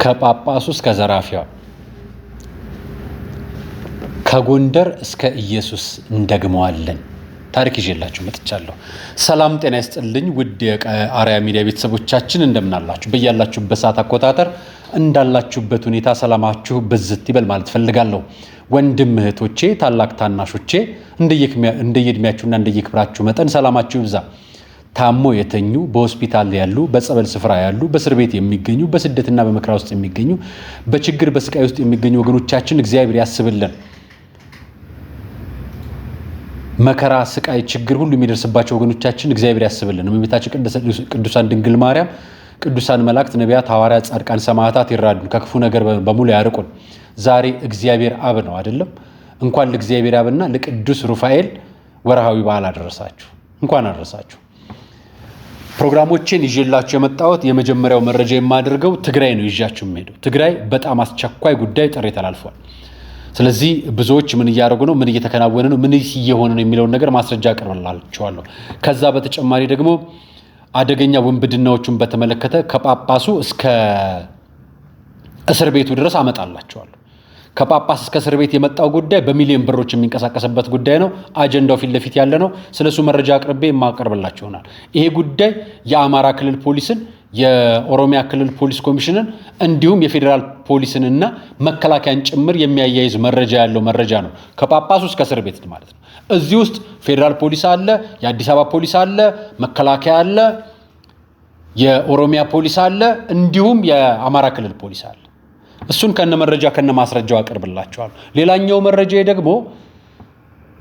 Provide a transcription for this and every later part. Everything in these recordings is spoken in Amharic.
ከጳጳሱ እስከ ዘራፊያው ከጎንደር እስከ ኢየሱስ እንደግመዋለን ታሪክ ይዤላችሁ መጥቻለሁ። ሰላም ጤና ይስጥልኝ ውድ የአርአያ ሚዲያ ቤተሰቦቻችን እንደምናላችሁ በያላችሁበት ሰዓት አቆጣጠር እንዳላችሁበት ሁኔታ ሰላማችሁ በዝት ይበል ማለት ፈልጋለሁ። ወንድም እህቶቼ፣ ታላቅ ታናሾቼ እንደየእድሜያችሁና እንደየክብራችሁ መጠን ሰላማችሁ ይብዛ። ታሞ የተኙ፣ በሆስፒታል ያሉ፣ በጸበል ስፍራ ያሉ፣ በእስር ቤት የሚገኙ፣ በስደትና በመከራ ውስጥ የሚገኙ፣ በችግር በስቃይ ውስጥ የሚገኙ ወገኖቻችን እግዚአብሔር ያስብልን። መከራ፣ ስቃይ፣ ችግር ሁሉ የሚደርስባቸው ወገኖቻችን እግዚአብሔር ያስብልን። እመቤታችን ቅዱሳን ድንግል ማርያም፣ ቅዱሳን መላእክት፣ ነቢያት፣ ሐዋርያት፣ ጻድቃን፣ ሰማዕታት ይራዱን፣ ከክፉ ነገር በሙሉ ያርቁን። ዛሬ እግዚአብሔር አብ ነው አይደለም? እንኳን ለእግዚአብሔር አብና ለቅዱስ ሩፋኤል ወርሃዊ በዓል አደረሳችሁ። እንኳን አደረሳችሁ። ፕሮግራሞችን ይዤላችሁ የመጣሁት የመጀመሪያው መረጃ የማደርገው ትግራይ ነው ይዣችሁ የምሄደው። ትግራይ በጣም አስቸኳይ ጉዳይ ጥሪ ተላልፏል። ስለዚህ ብዙዎች ምን እያደረጉ ነው፣ ምን እየተከናወነ ነው፣ ምን እየሆነ ነው የሚለውን ነገር ማስረጃ አቀርብላችኋለሁ። ከዛ በተጨማሪ ደግሞ አደገኛ ውንብድናዎቹን በተመለከተ ከጳጳሱ እስከ እስር ቤቱ ድረስ አመጣላችኋለሁ። ከጳጳስ እስከ እስር ቤት የመጣው ጉዳይ በሚሊዮን ብሮች የሚንቀሳቀስበት ጉዳይ ነው። አጀንዳው ፊት ለፊት ያለ ነው። ስለሱ መረጃ አቅርቤ የማቀርብላችሁ ይሆናል። ይሄ ጉዳይ የአማራ ክልል ፖሊስን፣ የኦሮሚያ ክልል ፖሊስ ኮሚሽንን እንዲሁም የፌዴራል ፖሊስንና መከላከያን ጭምር የሚያያይዝ መረጃ ያለው መረጃ ነው። ከጳጳሱ እስከ እስር ቤት ማለት ነው። እዚህ ውስጥ ፌዴራል ፖሊስ አለ፣ የአዲስ አበባ ፖሊስ አለ፣ መከላከያ አለ፣ የኦሮሚያ ፖሊስ አለ፣ እንዲሁም የአማራ ክልል ፖሊስ አለ። እሱን ከነ መረጃ ከነ ማስረጃው አቀርብላችኋለሁ። ሌላኛው መረጃ ደግሞ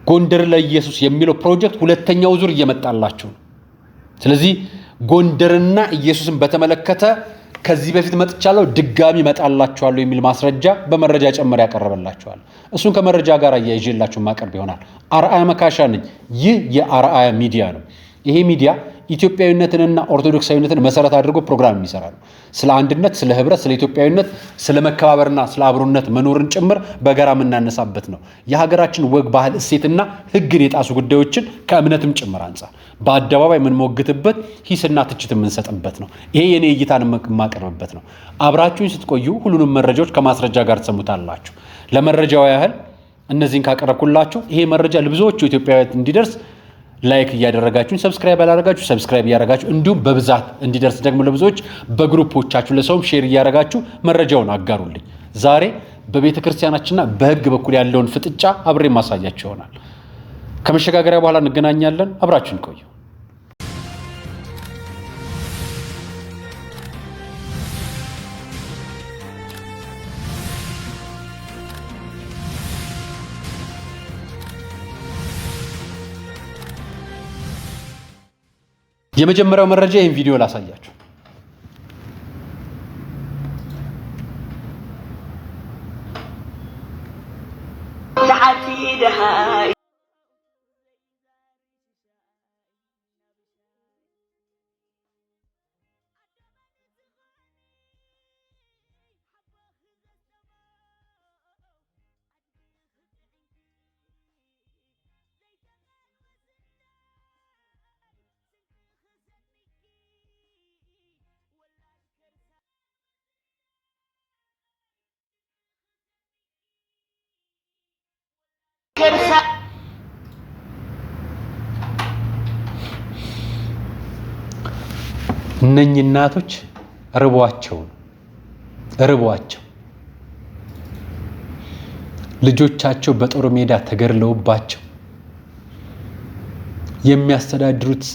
ጎንደር ለኢየሱስ የሚለው ፕሮጀክት ሁለተኛው ዙር እየመጣላችሁ ነው። ስለዚህ ጎንደርና ኢየሱስን በተመለከተ ከዚህ በፊት መጥቻለሁ፣ ድጋሚ መጣላችኋለሁ የሚል ማስረጃ በመረጃ ጨምር ያቀርብላችኋለሁ። እሱን ከመረጃ ጋር አያይዤላችሁ ማቀርብ ይሆናል። አርአያ መካሻ ነኝ። ይህ የአርአያ ሚዲያ ነው። ይሄ ሚዲያ ኢትዮጵያዊነትንና ኦርቶዶክሳዊነትን መሰረት አድርጎ ፕሮግራም የሚሰራ ነው። ስለ አንድነት፣ ስለ ህብረት፣ ስለ ኢትዮጵያዊነት፣ ስለ መከባበርና ስለ አብሮነት መኖርን ጭምር በጋራ የምናነሳበት ነው። የሀገራችን ወግ፣ ባህል፣ እሴትና ህግን የጣሱ ጉዳዮችን ከእምነትም ጭምር አንጻር በአደባባይ የምንሞግትበት፣ ሂስና ትችት የምንሰጥበት ነው። ይሄ የኔ እይታን የማቀርብበት ነው። አብራችሁኝ ስትቆዩ ሁሉንም መረጃዎች ከማስረጃ ጋር ትሰሙታላችሁ። ለመረጃው ያህል እነዚህን ካቀረብኩላችሁ ይሄ መረጃ ለብዙዎቹ ኢትዮጵያውያን እንዲደርስ ላይክ እያደረጋችሁ፣ ሰብስክራይብ ያላደረጋችሁ ሰብስክራይብ እያደረጋችሁ፣ እንዲሁም በብዛት እንዲደርስ ደግሞ ለብዙዎች በግሩፖቻችሁ ለሰውም ሼር እያደረጋችሁ መረጃውን አጋሩልኝ። ዛሬ በቤተ ክርስቲያናችንና በህግ በኩል ያለውን ፍጥጫ አብሬ ማሳያችሁ ይሆናል። ከመሸጋገሪያ በኋላ እንገናኛለን። አብራችሁን ቆዩ። የመጀመሪያው መረጃ ይህን ቪዲዮ ላሳያችሁ። እነኚህ እናቶች ርቧቸው ልጆቻቸው በጦር ሜዳ ተገድለውባቸው የሚያስተዳድሩት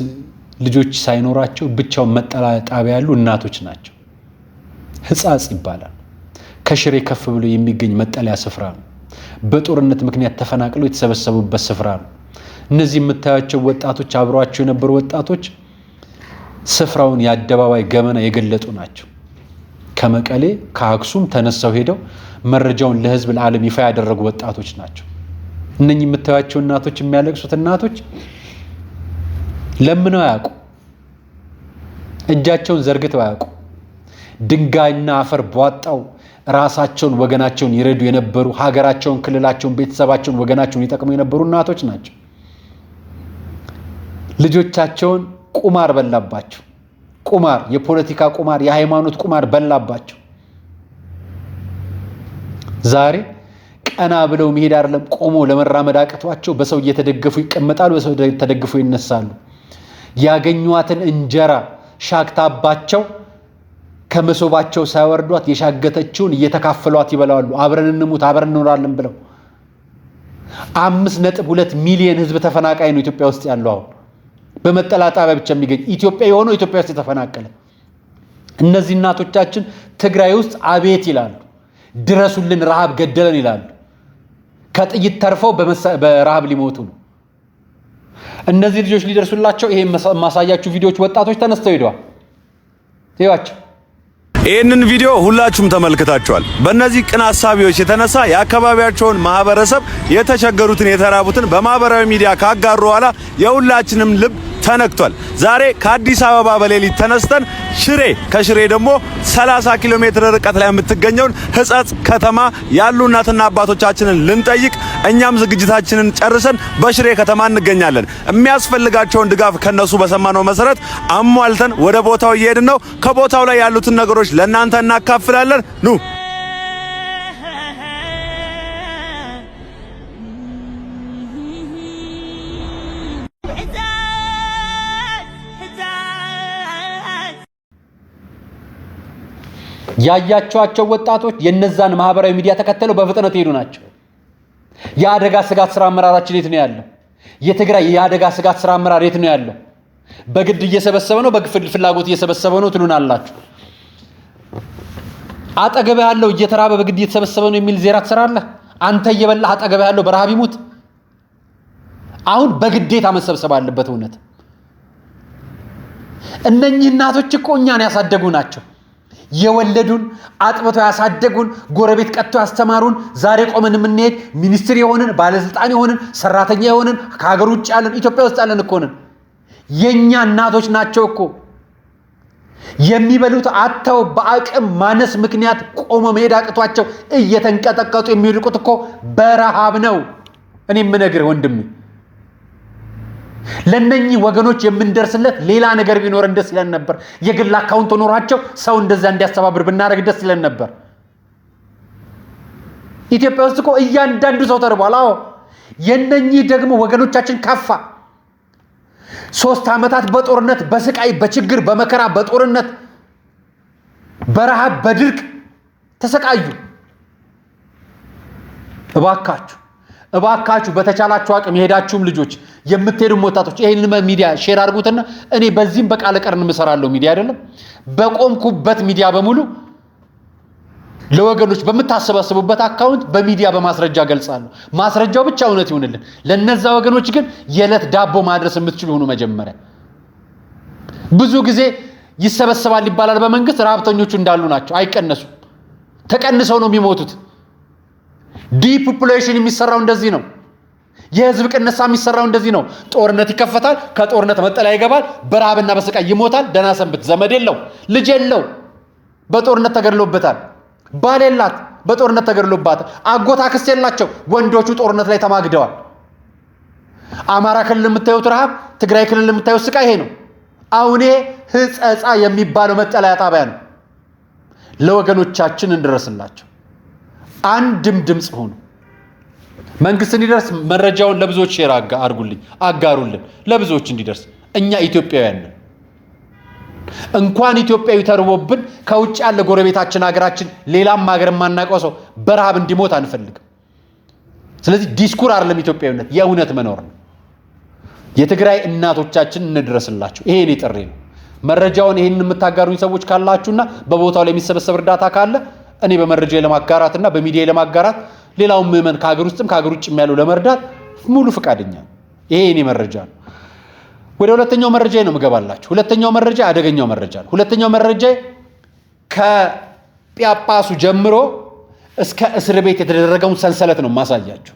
ልጆች ሳይኖራቸው ብቻውን መጠለያ ጣቢያ ያሉ እናቶች ናቸው። ሕጻጽ ይባላል። ከሽሬ ከፍ ብሎ የሚገኝ መጠለያ ስፍራ ነው። በጦርነት ምክንያት ተፈናቅለው የተሰበሰቡበት ስፍራ ነው። እነዚህ የምታያቸው ወጣቶች፣ አብረዋቸው የነበሩ ወጣቶች ስፍራውን የአደባባይ ገመና የገለጡ ናቸው። ከመቀሌ ከአክሱም ተነሳው ሄደው መረጃውን ለህዝብ ለዓለም ይፋ ያደረጉ ወጣቶች ናቸው። እነኚህ የምታያቸው እናቶች፣ የሚያለቅሱት እናቶች ለምነው አያውቁ፣ እጃቸውን ዘርግተው አያውቁ። ድንጋይና አፈር ቧጣው ራሳቸውን ወገናቸውን ይረዱ የነበሩ፣ ሀገራቸውን፣ ክልላቸውን፣ ቤተሰባቸውን፣ ወገናቸውን ይጠቅሙ የነበሩ እናቶች ናቸው። ልጆቻቸውን ቁማር በላባቸው። ቁማር፣ የፖለቲካ ቁማር፣ የሃይማኖት ቁማር በላባቸው። ዛሬ ቀና ብለው መሄድ አይደለም ቆሞ ለመራመድ አቅቷቸው በሰው እየተደገፉ ይቀመጣሉ፣ በሰው ተደግፉ ይነሳሉ። ያገኙዋትን እንጀራ ሻክታባቸው ከመሶባቸው ሳይወርዷት የሻገተችውን እየተካፈሏት ይበላሉ። አብረን እንሙት አብረን እንኖራለን ብለው 5.2 ሚሊዮን ህዝብ ተፈናቃይ ነው ኢትዮጵያ ውስጥ ያለው። አሁን በመጠለያ ጣቢያ ብቻ የሚገኝ ኢትዮጵያ የሆነው ኢትዮጵያ ውስጥ የተፈናቀለ። እነዚህ እናቶቻችን ትግራይ ውስጥ አቤት ይላሉ፣ ድረሱልን ረሃብ ገደለን ይላሉ። ከጥይት ተርፈው በረሃብ ሊሞቱ ነው። እነዚህ ልጆች ሊደርሱላቸው ይሄ ማሳያችሁ ቪዲዮዎች ወጣቶች ተነስተው ሄደዋል። ይዋቸው ይህንን ቪዲዮ ሁላችሁም ተመልክታችኋል። በእነዚህ ቅን ሐሳቢዎች የተነሳ የአካባቢያቸውን ማህበረሰብ የተቸገሩትን የተራቡትን በማህበራዊ ሚዲያ ካጋሩ በኋላ የሁላችንም ልብ ተነክቷል። ዛሬ ከአዲስ አበባ በሌሊት ተነስተን ሽሬ ከሽሬ ደግሞ 30 ኪሎ ሜትር ርቀት ላይ የምትገኘውን ሕጸጽ ከተማ ያሉ እናትና አባቶቻችንን ልንጠይቅ እኛም ዝግጅታችንን ጨርሰን በሽሬ ከተማ እንገኛለን። የሚያስፈልጋቸውን ድጋፍ ከነሱ በሰማነው መሰረት አሟልተን ወደ ቦታው እየሄድን ነው። ከቦታው ላይ ያሉትን ነገሮች ለእናንተ እናካፍላለን። ኑ ያያቸዋቸው ወጣቶች የነዛን ማህበራዊ ሚዲያ ተከተለው በፍጥነት ሄዱ ናቸው። የአደጋ ስጋት ስራ አመራራችን የት ነው ያለው? የትግራይ የአደጋ ስጋት ስራ አመራር የት ነው ያለው? በግድ እየሰበሰበ ነው፣ በግፍል ፍላጎት እየሰበሰበ ነው ትሉናላችሁ። አጠገብ ያለው እየተራበ በግድ እየተሰበሰበ ነው የሚል ዜራ ትሰራለህ። አንተ እየበላህ አጠገብ ያለው በረሃብ ይሙት። አሁን በግዴታ መሰብሰብ አለበት። እውነት እነኚህ እናቶች እኮ እኛን ያሳደጉ ናቸው። የወለዱን አጥብተው ያሳደጉን፣ ጎረቤት ቀጥተው ያስተማሩን፣ ዛሬ ቆመን የምንሄድ ሚኒስትር የሆንን ባለስልጣን የሆንን ሰራተኛ የሆንን ከሀገር ውጭ ያለን ኢትዮጵያ ውስጥ ያለን እኮ ነን። የኛ እናቶች ናቸው እኮ የሚበሉት አጥተው በአቅም ማነስ ምክንያት ቆሞ መሄድ አቅቷቸው እየተንቀጠቀጡ የሚወድቁት እኮ በረሃብ ነው። እኔ የምነግርህ ወንድሜ ለነኚህ ወገኖች የምንደርስለት ሌላ ነገር ቢኖር ደስ ይለን ነበር። የግል አካውንት ኖሯቸው ሰው እንደዛ እንዲያስተባብር ብናደርግ ደስ ይለን ነበር። ኢትዮጵያ ውስጥ እኮ እያንዳንዱ ሰው ተርቧል። አዎ የነኚህ ደግሞ ወገኖቻችን ከፋ። 3 ዓመታት በጦርነት በስቃይ በችግር በመከራ በጦርነት በረሃብ በድርቅ ተሰቃዩ። እባካችሁ በተቻላችሁ አቅም የሄዳችሁም ልጆች የምትሄዱም ወጣቶች ይሄንን ሚዲያ ሼር አድርጉትና እኔ በዚህም በቃለ ቀርን ምሰራለው ሚዲያ አይደለም በቆምኩበት ሚዲያ በሙሉ ለወገኖች በመታሰባሰቡበት አካውንት በሚዲያ በማስረጃ ገልጻለሁ። ማስረጃው ብቻ እውነት ይሁንልን። ለነዛ ወገኖች ግን የለት ዳቦ ማድረስ የምትችሉ ሆኑ። መጀመሪያ ብዙ ጊዜ ይሰበሰባል ይባላል በመንግስት ረሃብተኞቹ እንዳሉ ናቸው፣ አይቀነሱም። ተቀንሰው ነው የሚሞቱት። ዲፖፑሌሽን የሚሰራው እንደዚህ ነው። የህዝብ ቅነሳ የሚሰራው እንደዚህ ነው። ጦርነት ይከፈታል፣ ከጦርነት መጠለያ ይገባል፣ በረሃብና በስቃይ ይሞታል። ደህና ሰንብት። ዘመድ የለው፣ ልጅ የለው፣ በጦርነት ተገድሎበታል። ባል የላት፣ በጦርነት ተገድሎባታል። አጎት አክስት የላቸው፣ ወንዶቹ ጦርነት ላይ ተማግደዋል። አማራ ክልል የምታዩት ረሃብ፣ ትግራይ ክልል የምታዩት ስቃይ ይሄ ነው። አሁን ሕጸጻ የሚባለው መጠለያ ጣቢያ ነው። ለወገኖቻችን እንድረስላቸው አንድም ድምጽ ሆኑ። መንግስት እንዲደርስ መረጃውን ለብዙዎች ሼር አድርጉልኝ፣ አጋሩልን፣ ለብዙዎች እንዲደርስ። እኛ ኢትዮጵያውያን ነን። እንኳን ኢትዮጵያዊ ተርቦብን ከውጭ ያለ ጎረቤታችን ሀገራችን ሌላም ሀገር የማናውቀው ሰው በረሃብ እንዲሞት አንፈልግም። ስለዚህ ዲስኩር አይደለም ኢትዮጵያዊነት፣ የእውነት መኖር ነው። የትግራይ እናቶቻችን እንድረስላቸው። ይሄ እኔ ጥሪ ነው። መረጃውን ይሄን የምታጋሩኝ ሰዎች ካላችሁና በቦታው ላይ የሚሰበሰብ እርዳታ ካለ እኔ በመረጃ ለማጋራትና በሚዲያ ለማጋራት ሌላውን ምዕመን ከሀገር ውስጥም ከሀገር ውጭም ያለው ለመርዳት ሙሉ ፈቃደኛ ነው። ይሄ እኔ መረጃ ነው። ወደ ሁለተኛው መረጃ ነው የምገባላችሁ። ሁለተኛው መረጃ አደገኛው መረጃ ነው። ሁለተኛው መረጃ ከጳጳሱ ጀምሮ እስከ እስር ቤት የተደረገውን ሰንሰለት ነው የማሳያችሁ።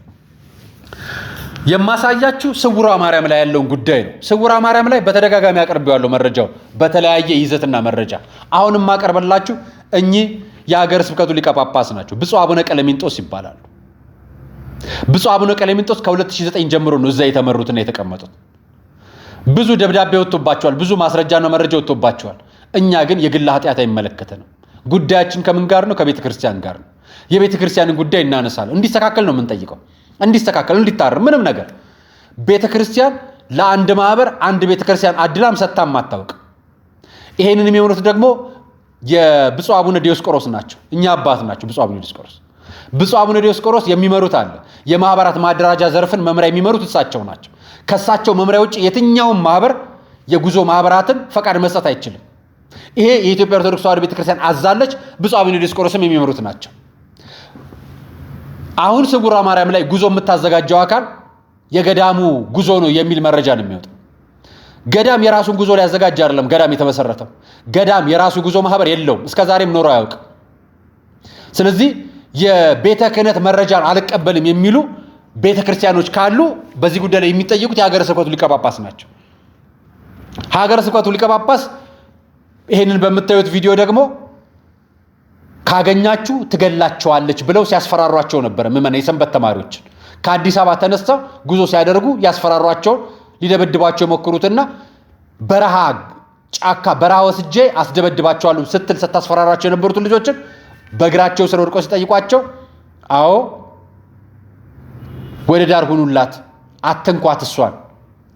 ስውሯ ማርያም ላይ ያለውን ጉዳይ ነው። ስውሯ ማርያም ላይ በተደጋጋሚ አቀርቤዋለሁ መረጃው በተለያየ ይዘትና መረጃ። አሁንም ማቀርበላችሁ እኚህ የሀገረ ስብከቱ ሊቀ ጳጳስ ናቸው። ብፁዕ አቡነ ቀለሚንጦስ ይባላሉ። ብፁዕ አቡነ ቀለሚንጦስ ከ2009 ጀምሮ ነው እዛ የተመሩትና የተቀመጡት። ብዙ ደብዳቤ ወጥቶባቸዋል፣ ብዙ ማስረጃና መረጃ ወጥቶባቸዋል። እኛ ግን የግል ኃጢአት አይመለከተንም። ጉዳያችን ከምን ጋር ነው? ከቤተ ክርስቲያን ጋር ነው። የቤተ ክርስቲያንን ጉዳይ እናነሳለን። እንዲስተካከል ነው የምንጠይቀው። እንዲስተካከል እንዲታረም ምንም ነገር ቤተ ክርስቲያን ለአንድ ማህበር አንድ ቤተ ክርስቲያን አድላም ሰጣም አታውቅ። ይሄንን የሚሆኑት ደግሞ የብፁዕ አቡነ ዲዮስቆሮስ ናቸው። እኛ አባት ናቸው ብፁዕ አቡነ ዲዮስቆሮስ። ብፁዕ አቡነ ዲዮስቆሮስ የሚመሩት አለ የማህበራት ማደራጃ ዘርፍን መምሪያ የሚመሩት እሳቸው ናቸው። ከሳቸው መምሪያ ውጭ የትኛውም ማህበር የጉዞ ማህበራትን ፈቃድ መስጠት አይችልም። ይሄ የኢትዮጵያ ኦርቶዶክስ ተዋሕዶ ቤተክርስቲያን አዛለች። ብፁዕ አቡነ ዲዮስቆሮስም የሚመሩት ናቸው። አሁን ስውሯ ማርያም ላይ ጉዞ የምታዘጋጀው አካል የገዳሙ ጉዞ ነው የሚል መረጃ ነው የሚወጣው። ገዳም የራሱን ጉዞ ሊያዘጋጅ አይደለም ገዳም የተመሰረተው። ገዳም የራሱ ጉዞ ማህበር የለውም፣ እስከዛሬም ኖሮ አያውቅም። ስለዚህ የቤተ ክህነት መረጃን አልቀበልም የሚሉ ቤተ ክርስቲያኖች ካሉ በዚህ ጉዳይ ላይ የሚጠይቁት የሀገረ ስብከቱ ሊቀ ጳጳስ ናቸው። ሀገረ ስብከቱ ሊቀ ጳጳስ ይሄንን በምታዩት ቪዲዮ ደግሞ ካገኛችሁ ትገላቸዋለች ብለው ሲያስፈራሯቸው ነበር። ምመና የሰንበት ተማሪዎችን ከአዲስ አበባ ተነስተው ጉዞ ሲያደርጉ ያስፈራሯቸው ሊደበድባቸው የሞክሩትና በረሃ ጫካ በረሃ ወስጄ አስደበድባቸዋለሁ ስትል ስታስፈራራቸው የነበሩትን ልጆችን በእግራቸው ስር ወድቀው ሲጠይቋቸው አዎ ወደ ዳር ሁኑላት፣ አትንኳት፣ እሷን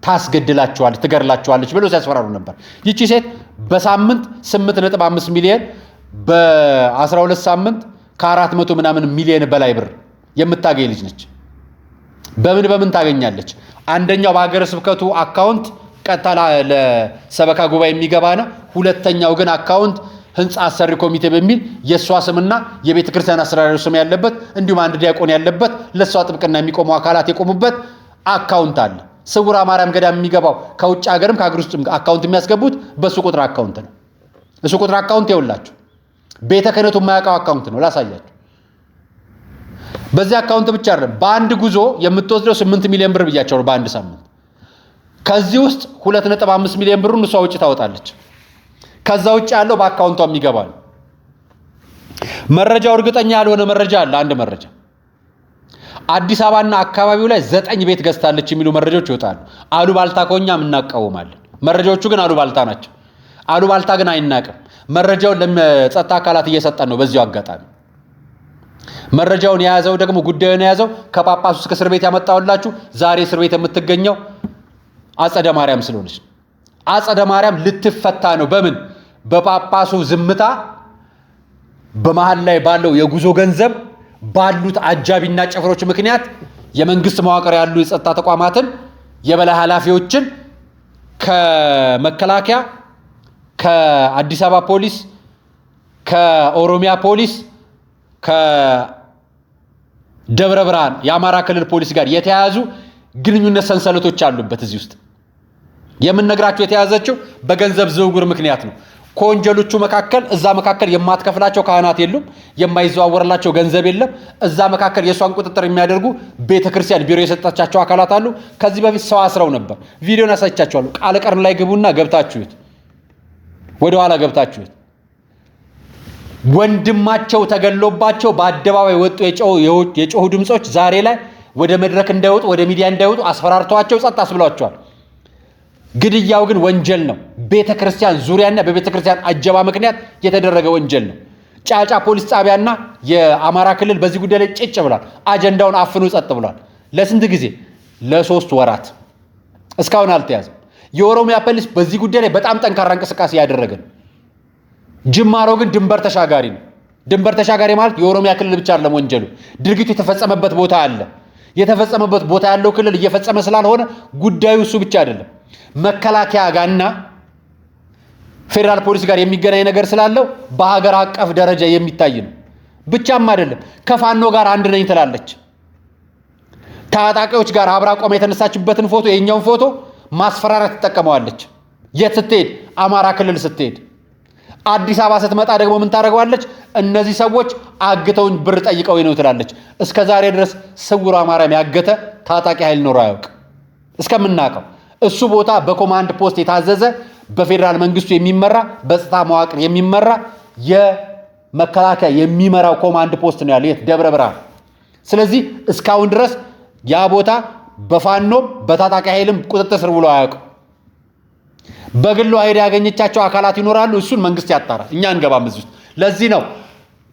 ታስገድላቸዋለች፣ ትገድላቸዋለች ብለው ሲያስፈራሩ ነበር። ይቺ ሴት በሳምንት 8.5 ሚሊዮን በ12 ሳምንት ከ400 ምናምን ሚሊዮን በላይ ብር የምታገኝ ልጅ ነች። በምን ታገኛለች? አንደኛው በሀገረ ስብከቱ አካውንት ቀጥታ ለሰበካ ጉባኤ የሚገባ ነው። ሁለተኛው ግን አካውንት ህንፃ አሰሪ ኮሚቴ በሚል የሷ ስምና የቤተ ክርስቲያን አስተዳዳሪ ስም ያለበት እንዲሁም አንድ ዲያቆን ያለበት ለሷ ጥብቅና የሚቆሙ አካላት የቆሙበት አካውንት አለ። ስውሯ ማርያም ገዳም የሚገባው ከውጭ ሀገርም ከሀገር ውስጥ አካውንት የሚያስገቡት በሱ ቁጥር አካውንት ነው። እሱ ቁጥር አካውንት ይውላችሁ ቤተ ክህነቱ የማያውቀው አካውንት ነው። ላሳያችሁ። በዚህ አካውንት ብቻ አይደለም በአንድ ጉዞ የምትወስደው 8 ሚሊዮን ብር ብያቸው ነው በአንድ ሳምንት። ከዚህ ውስጥ 2.5 ሚሊዮን ብሩን እሷ ውጭ ታወጣለች። ከዛ ውጭ ያለው በአካውንቷ የሚገባ ነው። መረጃው እርግጠኛ ያልሆነ መረጃ አለ። አንድ መረጃ አዲስ አበባና አካባቢው ላይ 9 ቤት ገዝታለች የሚሉ መረጃዎች ይወጣሉ። አሉባልታ ከሆኛም እናቃወማለን። መረጃዎቹ ግን አሉባልታ ናቸው። አሉባልታ ግን አይናቅም። መረጃውን ለጸጥታ አካላት እየሰጠን ነው። በዚሁ አጋጣሚ መረጃውን የያዘው ደግሞ ጉዳዩን የያዘው ከጳጳሱ እስከ እስር ቤት ያመጣውላችሁ ዛሬ እስር ቤት የምትገኘው አጸደ ማርያም ስለሆነች አጸደ ማርያም ልትፈታ ነው። በምን? በጳጳሱ ዝምታ፣ በመሃል ላይ ባለው የጉዞ ገንዘብ፣ ባሉት አጃቢና ጭፍሮች ምክንያት የመንግስት መዋቅር ያሉ የጸጥታ ተቋማትን የበላይ ኃላፊዎችን ከመከላከያ፣ ከአዲስ አበባ ፖሊስ፣ ከኦሮሚያ ፖሊስ፣ ከደብረ ብርሃን የአማራ ክልል ፖሊስ ጋር የተያያዙ ግንኙነት ሰንሰለቶች አሉበት። እዚህ ውስጥ የምንነግራቸው የተያዘችው በገንዘብ ዝውውር ምክንያት ነው። ከወንጀሎቹ መካከል እዛ መካከል የማትከፍላቸው ካህናት የሉም፣ የማይዘዋወርላቸው ገንዘብ የለም። እዛ መካከል የሷን ቁጥጥር የሚያደርጉ ቤተክርስቲያን ቢሮ የሰጣቻቸው አካላት አሉ። ከዚህ በፊት ሰው አስረው ነበር። ቪዲዮን አሳይቻችኋለሁ። ቃለ ቀርን ላይ ግቡና ገብታችሁት ወደ ኋላ ገብታችሁት ወንድማቸው ተገሎባቸው በአደባባይ ወጡ የጮሁ ድምጾች ዛሬ ላይ ወደ መድረክ እንዳይወጡ ወደ ሚዲያ እንዳይወጡ አስፈራርተዋቸው ጸጥ አስብሏቸዋል። ግድያው ግን ወንጀል ነው። ቤተክርስቲያን ዙሪያና በቤተክርስቲያን አጀባ ምክንያት የተደረገ ወንጀል ነው። ጫጫ ፖሊስ ጣቢያና የአማራ ክልል በዚህ ጉዳይ ላይ ጭጭ ብሏል። አጀንዳውን አፍኖ ጸጥ ብሏል። ለስንት ጊዜ? ለ3 ወራት እስካሁን አልተያዘም። የኦሮሚያ ፖሊስ በዚህ ጉዳይ ላይ በጣም ጠንካራ እንቅስቃሴ ያደረገ ነው። ጅማሮ ግን ድንበር ተሻጋሪ ነው። ድንበር ተሻጋሪ ማለት የኦሮሚያ ክልል ብቻ አይደለም ወንጀሉ፣ ድርጊቱ የተፈጸመበት ቦታ አለ። የተፈጸመበት ቦታ ያለው ክልል እየፈጸመ ስላልሆነ ጉዳዩ እሱ ብቻ አይደለም። መከላከያ ጋርና ፌደራል ፖሊስ ጋር የሚገናኝ ነገር ስላለው በሀገር አቀፍ ደረጃ የሚታይ ነው። ብቻም አይደለም ከፋኖ ጋር አንድ ነኝ ትላለች። ታጣቂዎች ጋር አብራ ቆማ የተነሳችበትን ፎቶ የኛውን ፎቶ ማስፈራራት ትጠቀመዋለች። የት ስትሄድ? አማራ ክልል ስትሄድ። አዲስ አበባ ስትመጣ ደግሞ ምን ታደርገዋለች? እነዚህ ሰዎች አግተውኝ ብር ጠይቀው ነው ትላለች። እስከ ዛሬ ድረስ ስውሯ ማርያም ያገተ ታጣቂ ኃይል ኖሮ አያውቅ እስከምናውቀው። እሱ ቦታ በኮማንድ ፖስት የታዘዘ በፌደራል መንግስቱ የሚመራ በጸጥታ መዋቅር የሚመራ የመከላከያ የሚመራው ኮማንድ ፖስት ነው ያለው ደብረ ብርሃን። ስለዚህ እስካሁን ድረስ ያ ቦታ በፋኖም በታጣቂ ኃይልም ቁጥጥር ስር ብሎ አያውቅም። በግሉ ኃይል ያገኘቻቸው አካላት ይኖራሉ። እሱን መንግስት ያጣራ። እኛ አንገባም እዚህ ውስጥ። ለዚህ ነው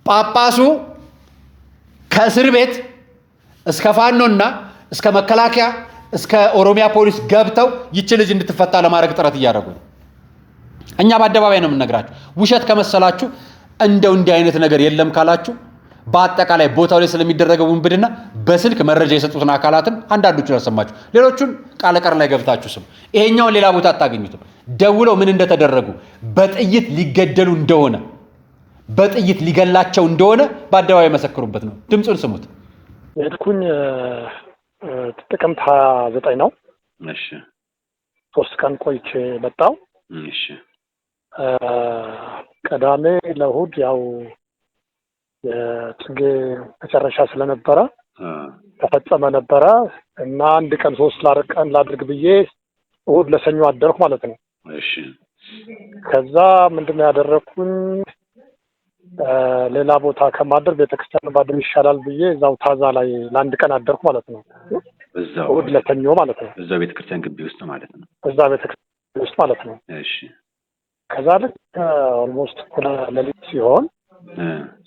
ጳጳሱ ከእስር ቤት እስከ ፋኖና እስከ መከላከያ እስከ ኦሮሚያ ፖሊስ ገብተው ይች ልጅ እንድትፈታ ለማድረግ ጥረት እያደረጉ ነው። እኛ በአደባባይ ነው የምንነግራችሁ። ውሸት ከመሰላችሁ እንደው እንዲህ አይነት ነገር የለም ካላችሁ በአጠቃላይ ቦታው ላይ ስለሚደረገው ውንብድና በስልክ መረጃ የሰጡትን አካላትን አንዳንዶቹን ያሰማችሁ፣ ሌሎቹን ቃል ቀር ላይ ገብታችሁ ስሙ። ይሄኛውን ሌላ ቦታ አታገኙትም። ደውለው ምን እንደተደረጉ በጥይት ሊገደሉ እንደሆነ በጥይት ሊገላቸው እንደሆነ በአደባባይ መሰክሩበት ነው። ድምፁን ስሙት። የሄድኩኝ ጥቅምት 29 ነው። እሺ 3 ቀን ቆይቼ መጣሁ። እሺ ቅዳሜ ለእሑድ ያው የጽጌ መጨረሻ ስለነበረ ተፈጸመ ነበረ እና አንድ ቀን 3 ቀን ላድርግ ብዬ እሑድ ለሰኞ አደርኩ ማለት ነው። እሺ ከዛ ምንድነው ያደረኩኝ ሌላ ቦታ ከማደር ቤተክርስቲያን ባድር ይሻላል ብዬ እዛው ታዛ ላይ ለአንድ ቀን አደርኩ ማለት ነው። እዛው እሑድ ለሰኞ ማለት ነው። እዛው ቤተክርስቲያን ግቢ ውስጥ ማለት ነው። እዛው ቤተክርስቲያን ውስጥ ማለት ነው። እሺ ከዛ ልክ ኦልሞስት እኩለ ሌሊት ሲሆን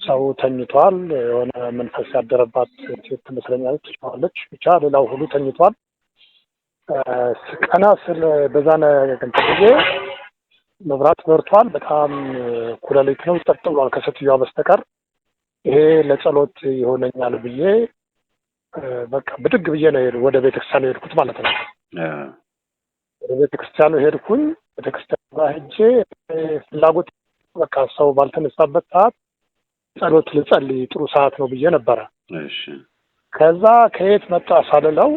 ሰው ተኝቷል። የሆነ መንፈስ ያደረባት ሴት ትመስለኛለች፣ ትችላለች። ብቻ ሌላው ሁሉ ተኝቷል። ስቀና ስል በዛነ ጊዜ መብራት በርቷል። በጣም እኩለ ሌሊት ነው፣ ጸጥ ብሏል ከሴትዮዋ በስተቀር። ይሄ ለጸሎት ይሆነኛል ብዬ በቃ ብድግ ብዬ ነው ወደ ቤተክርስቲያኑ ሄድኩት ማለት ነው። ወደ ቤተክርስቲያኑ ሄድኩኝ። ቤተክርስቲያኑ ጋር ሄጄ ፍላጎት በቃ ሰው ባልተነሳበት ሰዓት ጸሎት ልጸልይ ጥሩ ሰዓት ነው ብዬ ነበረ። እሺ ከዛ ከየት መጣ ሳልለው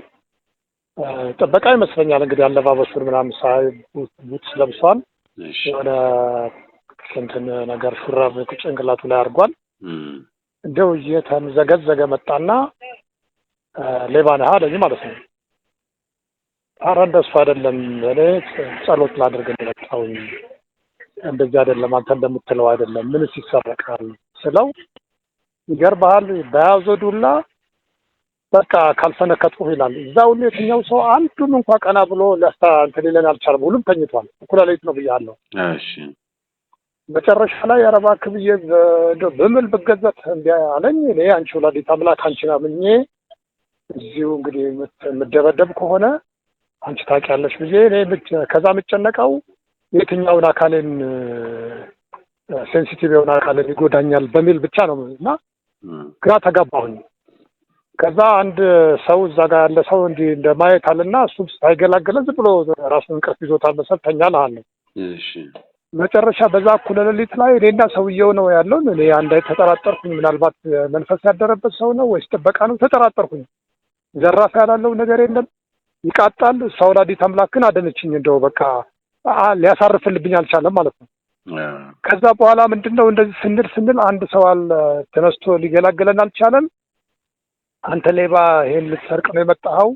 ጥበቃ ይመስለኛል እንግዲህ አለባበሱን ምናምን ሳይ ቡትስ ለብሷል። እሺ የሆነ እንትን ነገር ሹራብ ጭንቅላቱ ላይ አድርጓል። እንደው እየተምዘገዘገ መጣና ሌባ ነህ አለኝ ማለት ነው። ኧረ እንደሱ አይደለም፣ እኔ ጸሎት ላድርግ እንደመጣሁኝ፣ እንደዚህ አይደለም፣ አንተ እንደምትለው አይደለም፣ ምንስ ይሰረቃል ስለው ይገርምሃል በያዘው ዱላ በቃ ካልፈነከትኩ ይላል። እዛው የትኛው ሰው አንዱም እንኳን ቀና ብሎ እንትን ሊለን አልቻለም። ሁሉም ተኝቷል። እኩለ ሌሊት ነው ብያለሁ። እሺ መጨረሻ ላይ ኧረ እባክህ ብዬ በምል ብገዘት እንዲ አለኝ። እኔ አንቺ ወላዲተ አምላክ አንቺን አምኜ እዚሁ እንግዲህ የምደበደብ ከሆነ አንቺ ታውቂያለሽ ብዬ እኔ ከዛ የምጨነቀው የትኛውን አካሌን ሴንሲቲቭ የሆነ አካልን ይጎዳኛል በሚል ብቻ ነው እና ግራ ተጋባሁኝ። ከዛ አንድ ሰው እዛ ጋር ያለ ሰው እንዲህ እንደማየት አለና እሱም ሳይገላገለ ዝም ብሎ ራሱን እንቅልፍ ይዞታል መሰል ተኛ እልሃለሁ። እሺ መጨረሻ በዛ እኩለ ሌሊት ላይ እኔና ሰውየው ነው ያለውን። እኔ አንድ ተጠራጠርኩኝ። ምናልባት መንፈስ ያደረበት ሰው ነው ወይስ ጥበቃ ነው ተጠራጠርኩኝ። ዘራፍ ያላለው ነገር የለም ይቃጣል። እሷ ወላዲተ አምላክ ግን አደነችኝ። እንደው በቃ ሊያሳርፍልብኝ አልቻለም ማለት ነው። ከዛ በኋላ ምንድነው እንደዚህ ስንል አንድ ሰው ተነስቶ ሊገላገለን አልቻለም። አንተ ሌባ ይሄን ልትሰርቅ ነው የመጣኸው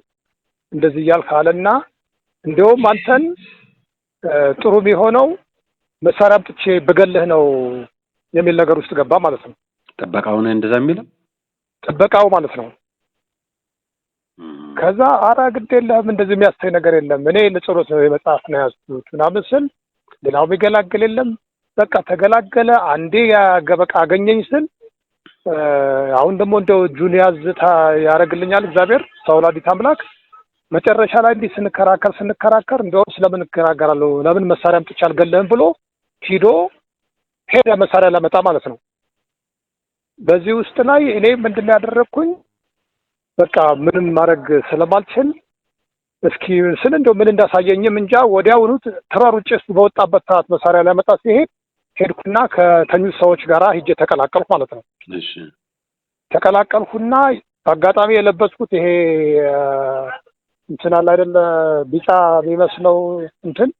እንደዚህ እያልክ አለና እንደውም አንተን ጥሩ የሚሆነው መሳሪያ አምጥቼ በገልህ ነው የሚል ነገር ውስጥ ገባ ማለት ነው። ጥበቃው ነው እንደዛ የሚለው ጥበቃው ማለት ነው። ከዛ ኧረ ግድ የለህም እንደዚህ የሚያስተኝ ነገር የለም፣ እኔ ለጸሎት ነው የመጽሐፍ ነው ያዝኩት ምናምን ስል ሌላው የሚገላገል የለም። በቃ ተገላገለ። አንዴ ያገበቃ አገኘኝ ስል አሁን ደግሞ እንደው እጁን ያዝታ ያደርግልኛል እግዚአብሔር ወላዲተ አምላክ። መጨረሻ ላይ እንዲህ ስንከራከር እንደው ስለምን እከራከራለሁ ለምን መሳሪያ አምጥቼ አልገልህም ብሎ ሄደ መሳሪያ ለመጣ ማለት ነው። በዚህ ውስጥ ላይ እኔ ምንድነው ያደረኩኝ በቃ ምንም ማድረግ ስለማልችል እስኪ ስል እንደው ምን እንዳሳየኝም እንጃ ወዲያውኑ ተሯሩጬ እሱ በወጣበት ሰዓት መሳሪያ ለመጣ ሲሄድ ሄድኩና ከተኙት ሰዎች ጋር ሂጄ ተቀላቀልኩ ማለት ነው። እሺ ተቀላቀልኩና አጋጣሚ የለበስኩት ይሄ እንትን አለ አይደለ ቢጫ የሚመስለው እንትን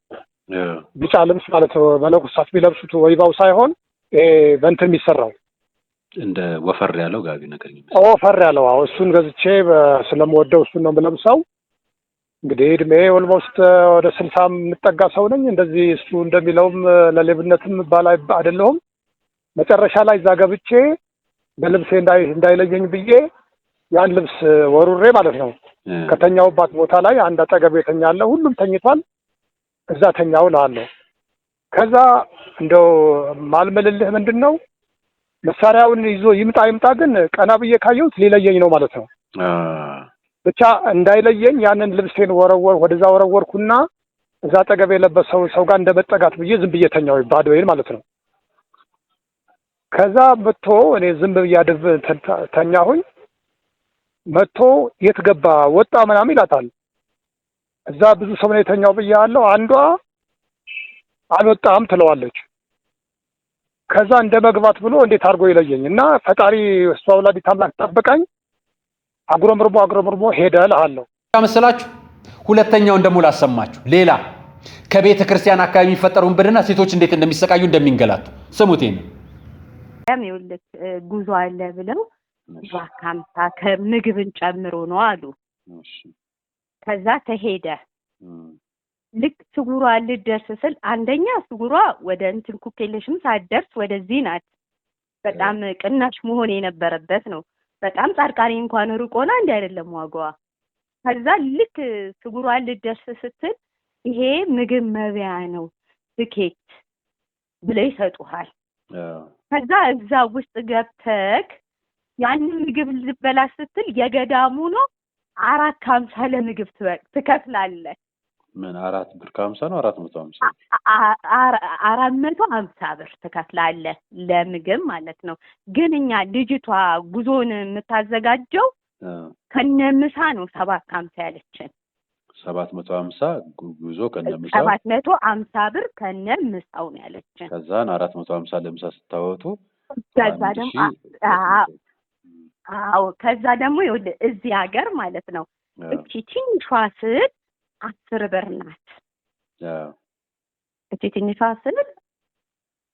ቢጫ ልብስ ማለት ነው። መለኮሳት የሚለብሱት ወይባው ሳይሆን ይሄ በእንትን የሚሰራው እንደ ወፈር ያለው ጋቢ ነገር ይመስላል። ወፈር ያለው አዎ፣ እሱን ገዝቼ ስለምወደው እሱን ነው የምለብሰው። እንግዲህ እድሜ ኦልሞስት ወደ 60 የምጠጋ ሰው ነኝ። እንደዚህ እሱ እንደሚለውም ለሌብነትም ባል አይደለሁም። መጨረሻ ላይ እዛ ገብቼ በልብሴ እንዳይለየኝ ብዬ ያን ልብስ ወሩሬ ማለት ነው ከተኛውባት ቦታ ላይ አንድ አጠገብ የተኛለ ሁሉም ተኝቷል። እዛ ተኛው እልሃለሁ። ከዛ እንደው ማልመልልህ ምንድነው መሳሪያውን ይዞ ይምጣ ግን ቀና ብዬ ካየሁት ሊለየኝ ነው ማለት ነው። ብቻ እንዳይለየኝ ያንን ልብሴን ወደዛ ወረወርኩና እዛ አጠገብ የለበሰው ሰው ጋር እንደመጠጋት ብዬ ዝም ብዬ ተኛው ባዶዬን ማለት ነው። ከዛ መጥቶ እኔ ዝም ብዬ ተኛሁኝ። መጥቶ የት ገባ ወጣ ምናምን ይላታል። እዛ ብዙ ሰው ነው የተኛው ብያለሁ። አንዷ አልወጣም ትለዋለች። ከዛ እንደ መግባት ብሎ እንዴት አድርጎ ይለየኝ እና ፈጣሪ እሷ ወላዲተ አምላክ ጠበቀኝ። አጉረምርሞ ሄደ እልሃለሁ። መሰላችሁ። ሁለተኛውን ደግሞ ላሰማችሁ። ሌላ ከቤተ ክርስቲያን አካባቢ የሚፈጠሩን ብድና ሴቶች እንዴት እንደሚሰቃዩ እንደሚንገላቱ ስሙት። ይኸውልህ ጉዞ አለ ብለው ባካምታ ከምግብን ጨምሮ ነው አሉ። ከዛ ተሄደ። ልክ ስጉሯ ልደርስ ስል አንደኛ ስጉሯ ወደ እንትን ኩኬለሽም ሳትደርስ ወደዚህ ናት። በጣም ቅናሽ መሆን የነበረበት ነው። በጣም ጻድቃኔ እንኳን ሩቆና እንደ አይደለም ዋጋዋ። ከዛ ልክ ስጉሯ ልደርስ ስትል ይሄ ምግብ መብያ ነው ትኬት ብለው ይሰጡሃል። ከዛ እዛ ውስጥ ገብተክ ያንን ምግብ ልበላ ስትል የገዳሙ ነው 450 ለምግብ ትከፍላለህ። ምን 4 ብር ከ50 ነው 450 450 ብር ትከፍላለህ ለምግብ ማለት ነው። ግን እኛ ልጅቷ ጉዞን የምታዘጋጀው ከነምሳ ነው 750 ያለችን። 750 ጉዞ ከነምሳ 750 ብር ከነምሳው ነው ያለችን። ከዛን 450 ለምሳ ስታወጡ ከዛ ደግሞ ከዛ ደግሞ ይኸውልህ እዚህ ሀገር ማለት ነው እቺ ትንሿ ስል 10 ብር ናት። እቺ ትንሿ ስል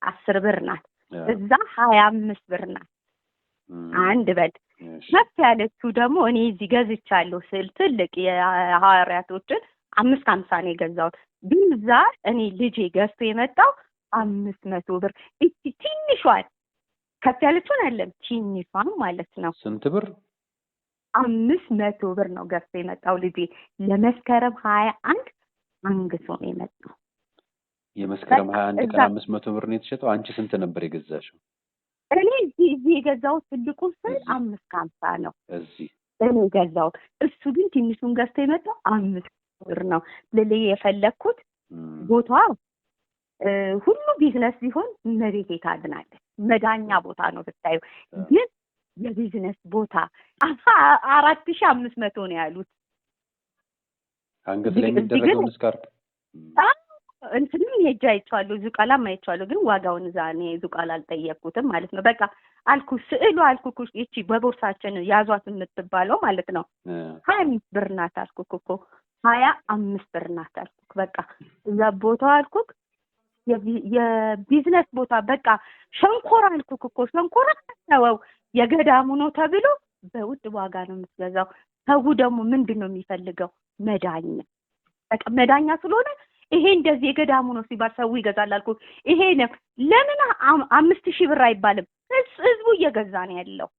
10 ብር ናት። እዛ 25 ብር ናት። አንድ በል ከፍ ያለችው ደግሞ እኔ እዚህ ገዝቻለሁ ስል ትልቅ የሐዋርያቶችን 550 ነው የገዛሁት። ግን እዛ እኔ ልጄ ገዝቶ የመጣው 500 ብር። እቺ ትንሿን ከፍ ያለችውን አይደለም ትንሿን ማለት ነው። ስንት ብር? 500 ብር ነው ገዝቶ የመጣው ልጄ። ለመስከረም 21 አንግሶ ነው የመጣው። የመስከረም 21 ቀን 500 ብር ነው የተሸጠው። አንቺ ስንት ነበር የገዛሽው? እኔ እዚህ የገዛሁት ትልቁ ስል 550 ነው እዚህ እኔ ገዛሁት። እሱ ግን ትንሹን ገዝቶ የመጣው 5 ብር ነው። ለሌ የፈለኩት ቦታው ሁሉ ቢዝነስ ቢሆን መሬት ታድናለች። መዳኛ ቦታ ነው ብታዩ። ግን የቢዝነስ ቦታ 4500 ነው ያሉት። አንገት ላይ የሚደረገው ስካርፕ እንትንም ሄጄ አይቼዋለሁ፣ ዙቃላም አይቼዋለሁ። ግን ዋጋውን እዛ እኔ ዙቃላ አልጠየቅኩትም ማለት ነው። በቃ አልኩ ስዕሉ አልኩ እቺ በቦርሳችን ያዟት የምትባለው ማለት ነው 25 ብር ናት አልኩ እኮ 25 ብር ናት አልኩ። በቃ እዛ ቦታው አልኩ የቢዝነስ ቦታ በቃ ሸንኮራ አልኩ እኮ ሸንኮራ ነው የገዳሙ ነው ተብሎ በውድ ዋጋ ነው የምትገዛው። ሰው ደግሞ ምንድነው የሚፈልገው? መዳኛ። በቃ መዳኛ ስለሆነ ይሄ እንደዚህ የገዳሙ ነው ሲባል ሰው ይገዛል አልኩ። ይሄ ነው ለምን 5000 ብር አይባልም? ህዝቡ እየገዛ ነው ያለው።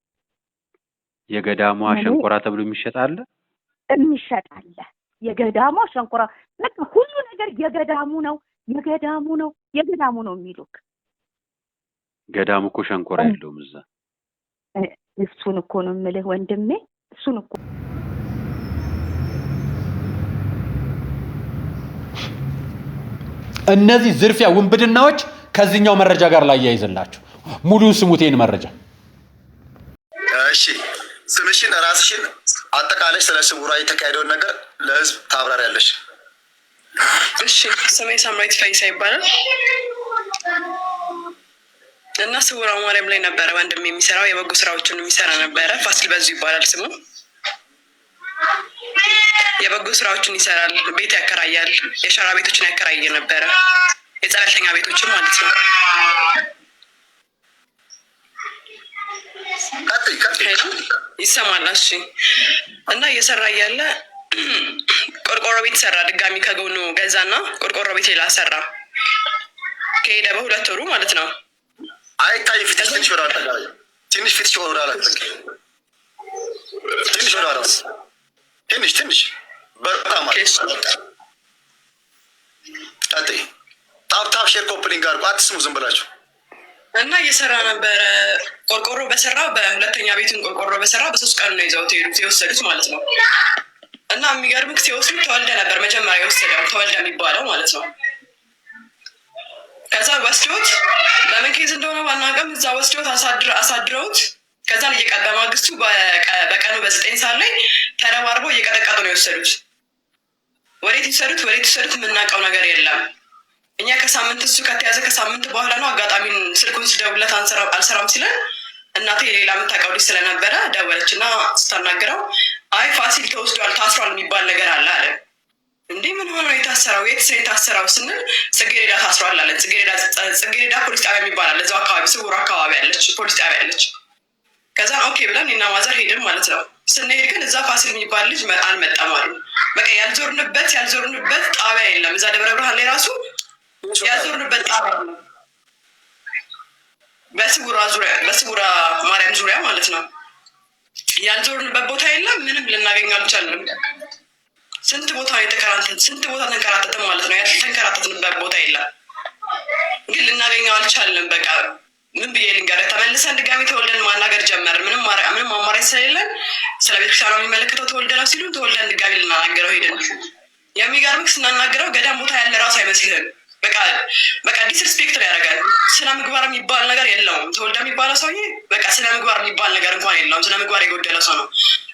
የገዳሙ ሸንኮራ ተብሎ የሚሸጣል። የገዳሙ ሸንኮራ በቃ ሁሉ ነገር የገዳሙ ነው የሚሉክ። ገዳሙ እኮ ሸንኮራ የለውም እዛ። እሱን እኮ ነው የምልህ ወንድሜ፣ እሱን እኮ እነዚህ ዝርፊያ ውንብድናዎች ከዚህኛው መረጃ ጋር ላይ ያይዘላችሁ ሙሉን ስሙት ይሄን መረጃ። እሺ ስምሽን ራስሽን አጠቃላይ ስለ ስውሯ የተካሄደውን ነገር ለህዝብ ታብራሪያለሽ። እሺ ስሜ ሳምራዊት ፈይሳ ይባላል እና ስውሯ ማርያም ላይ ነበረ ወንድም የሚሰራው የበጎ ስራዎችን የሚሰራ ነበረ። ፋሲል በዙ ይባላል ስሙ። የበጎ ስራዎችን ይሰራል፣ ቤት ያከራያል፣ የሸራ ቤቶችን ያከራየ ነበረ፣ የጸበልተኛ ቤቶችን ማለት ነው። ይሰማል? እሺ። እና እየሰራ እያለ ቆርቆሮ ቤት ሰራ። ድጋሚ ከጎኑ ገዛና ቆርቆሮ ቤት ሌላ ሰራ። ከሄደ በ2 ወሩ ማለት ነው። አይታይ ፊትሽ ትንሽ ወደ አጠቃላይ ትንሽ ፊትሽ ወደ አላ ትንሽ ወደ አላ ትንሽ በጣም ማለት ታፕ ሼር ኮፕሊንግ ጋር አትስሙ ዝም ብላችሁ እና እየሰራ ነበረ። ቆርቆሮ በሰራ በሁለተኛ ቤቱን ቆርቆሮ በሰራ በ3 ቀን ነው ይዘውት የወሰዱት ማለት ነው። እና የሚገርምክ ሲወስዱ ተወልደ ነበር መጀመሪያ የወሰደው ተወልደ የሚባለው ማለት ነው። ከዛ ወስዶት በምን ኬዝ እንደሆነ ባናውቅም እዛ ወስዶት አሳድረውት ከዛ በማግስቱ በቀኑ በ9 ሰዓት ላይ ተረባርበው እየቀጠቀጡ ነው የወሰዱት። ወዴት ይሰዱት የምናውቀው ነገር የለም። እኛ ከሳምንት እሱ ከተያዘ ከሳምንት በኋላ ነው አጋጣሚ ስልኩን ስደውለት አልሰራም ሲለን እናቴ ሌላ የምታውቀው ልጅ ስለነበረ ደወለች እና ስታናግረው አይ ፋሲል ተወስዷል ታስሯል የሚባል ነገር አለ አለ። እንዴ ምን ሆኖ የታሰረው? የት ስለ የታሰረው ስንል ጽጌሬዳ ታስሯል አለ። ጽጌሬዳ ፖሊስ ጣቢያ የሚባል አለ እዛው አካባቢ ስውር አካባቢ ያለች ፖሊስ ጣቢያ ያለች። ከዛ ኦኬ ብለን እኔና ማዘር ሄድን ማለት ነው። ስንሄድ ግን እዛ ፋሲል የሚባል ልጅ አልመጣም አሉ። በቃ ያልዞርንበት ጣቢያ የለም። እዛ ደብረ ብርሃን ላይ ራሱ ያልዞርንበት ጣቢያ ነው። በስውራ ማርያም ዙሪያ ማለት ነው። ያልዞርንበት ቦታ የለም። ምንም ልናገኝ አልቻልንም። ስንት ቦታ ተንከራተትን ማለት ነው። ያልተንከራተትንበት ቦታ የለም፣ ግን ልናገኘው አልቻልንም። በቃ ምን ብዬ ልንገርህ፣ ተመልሰን ድጋሚ ተወልደን ማናገር ጀመርን። ምንም አማራጭ ስለሌለን ስለ ቤተክርስቲያኗ የሚመለከተው ተወልደ ነው ሲሉን ተወልደን ድጋሚ ልናናገረው ሄድን። የሚገርምህ ስናናገረው ገዳም ቦታ ያለ ራሱ አይመስልህም። በቃ ዲስሪስፔክት ነው ያደርጋል። ስነ ምግባር የሚባል ነገር የለውም። ተወልደ የሚባለው ሰውዬ በቃ ስነ ምግባር የሚባል ነገር እንኳን የለውም። ስነ ምግባር የጎደለ ሰው ነው።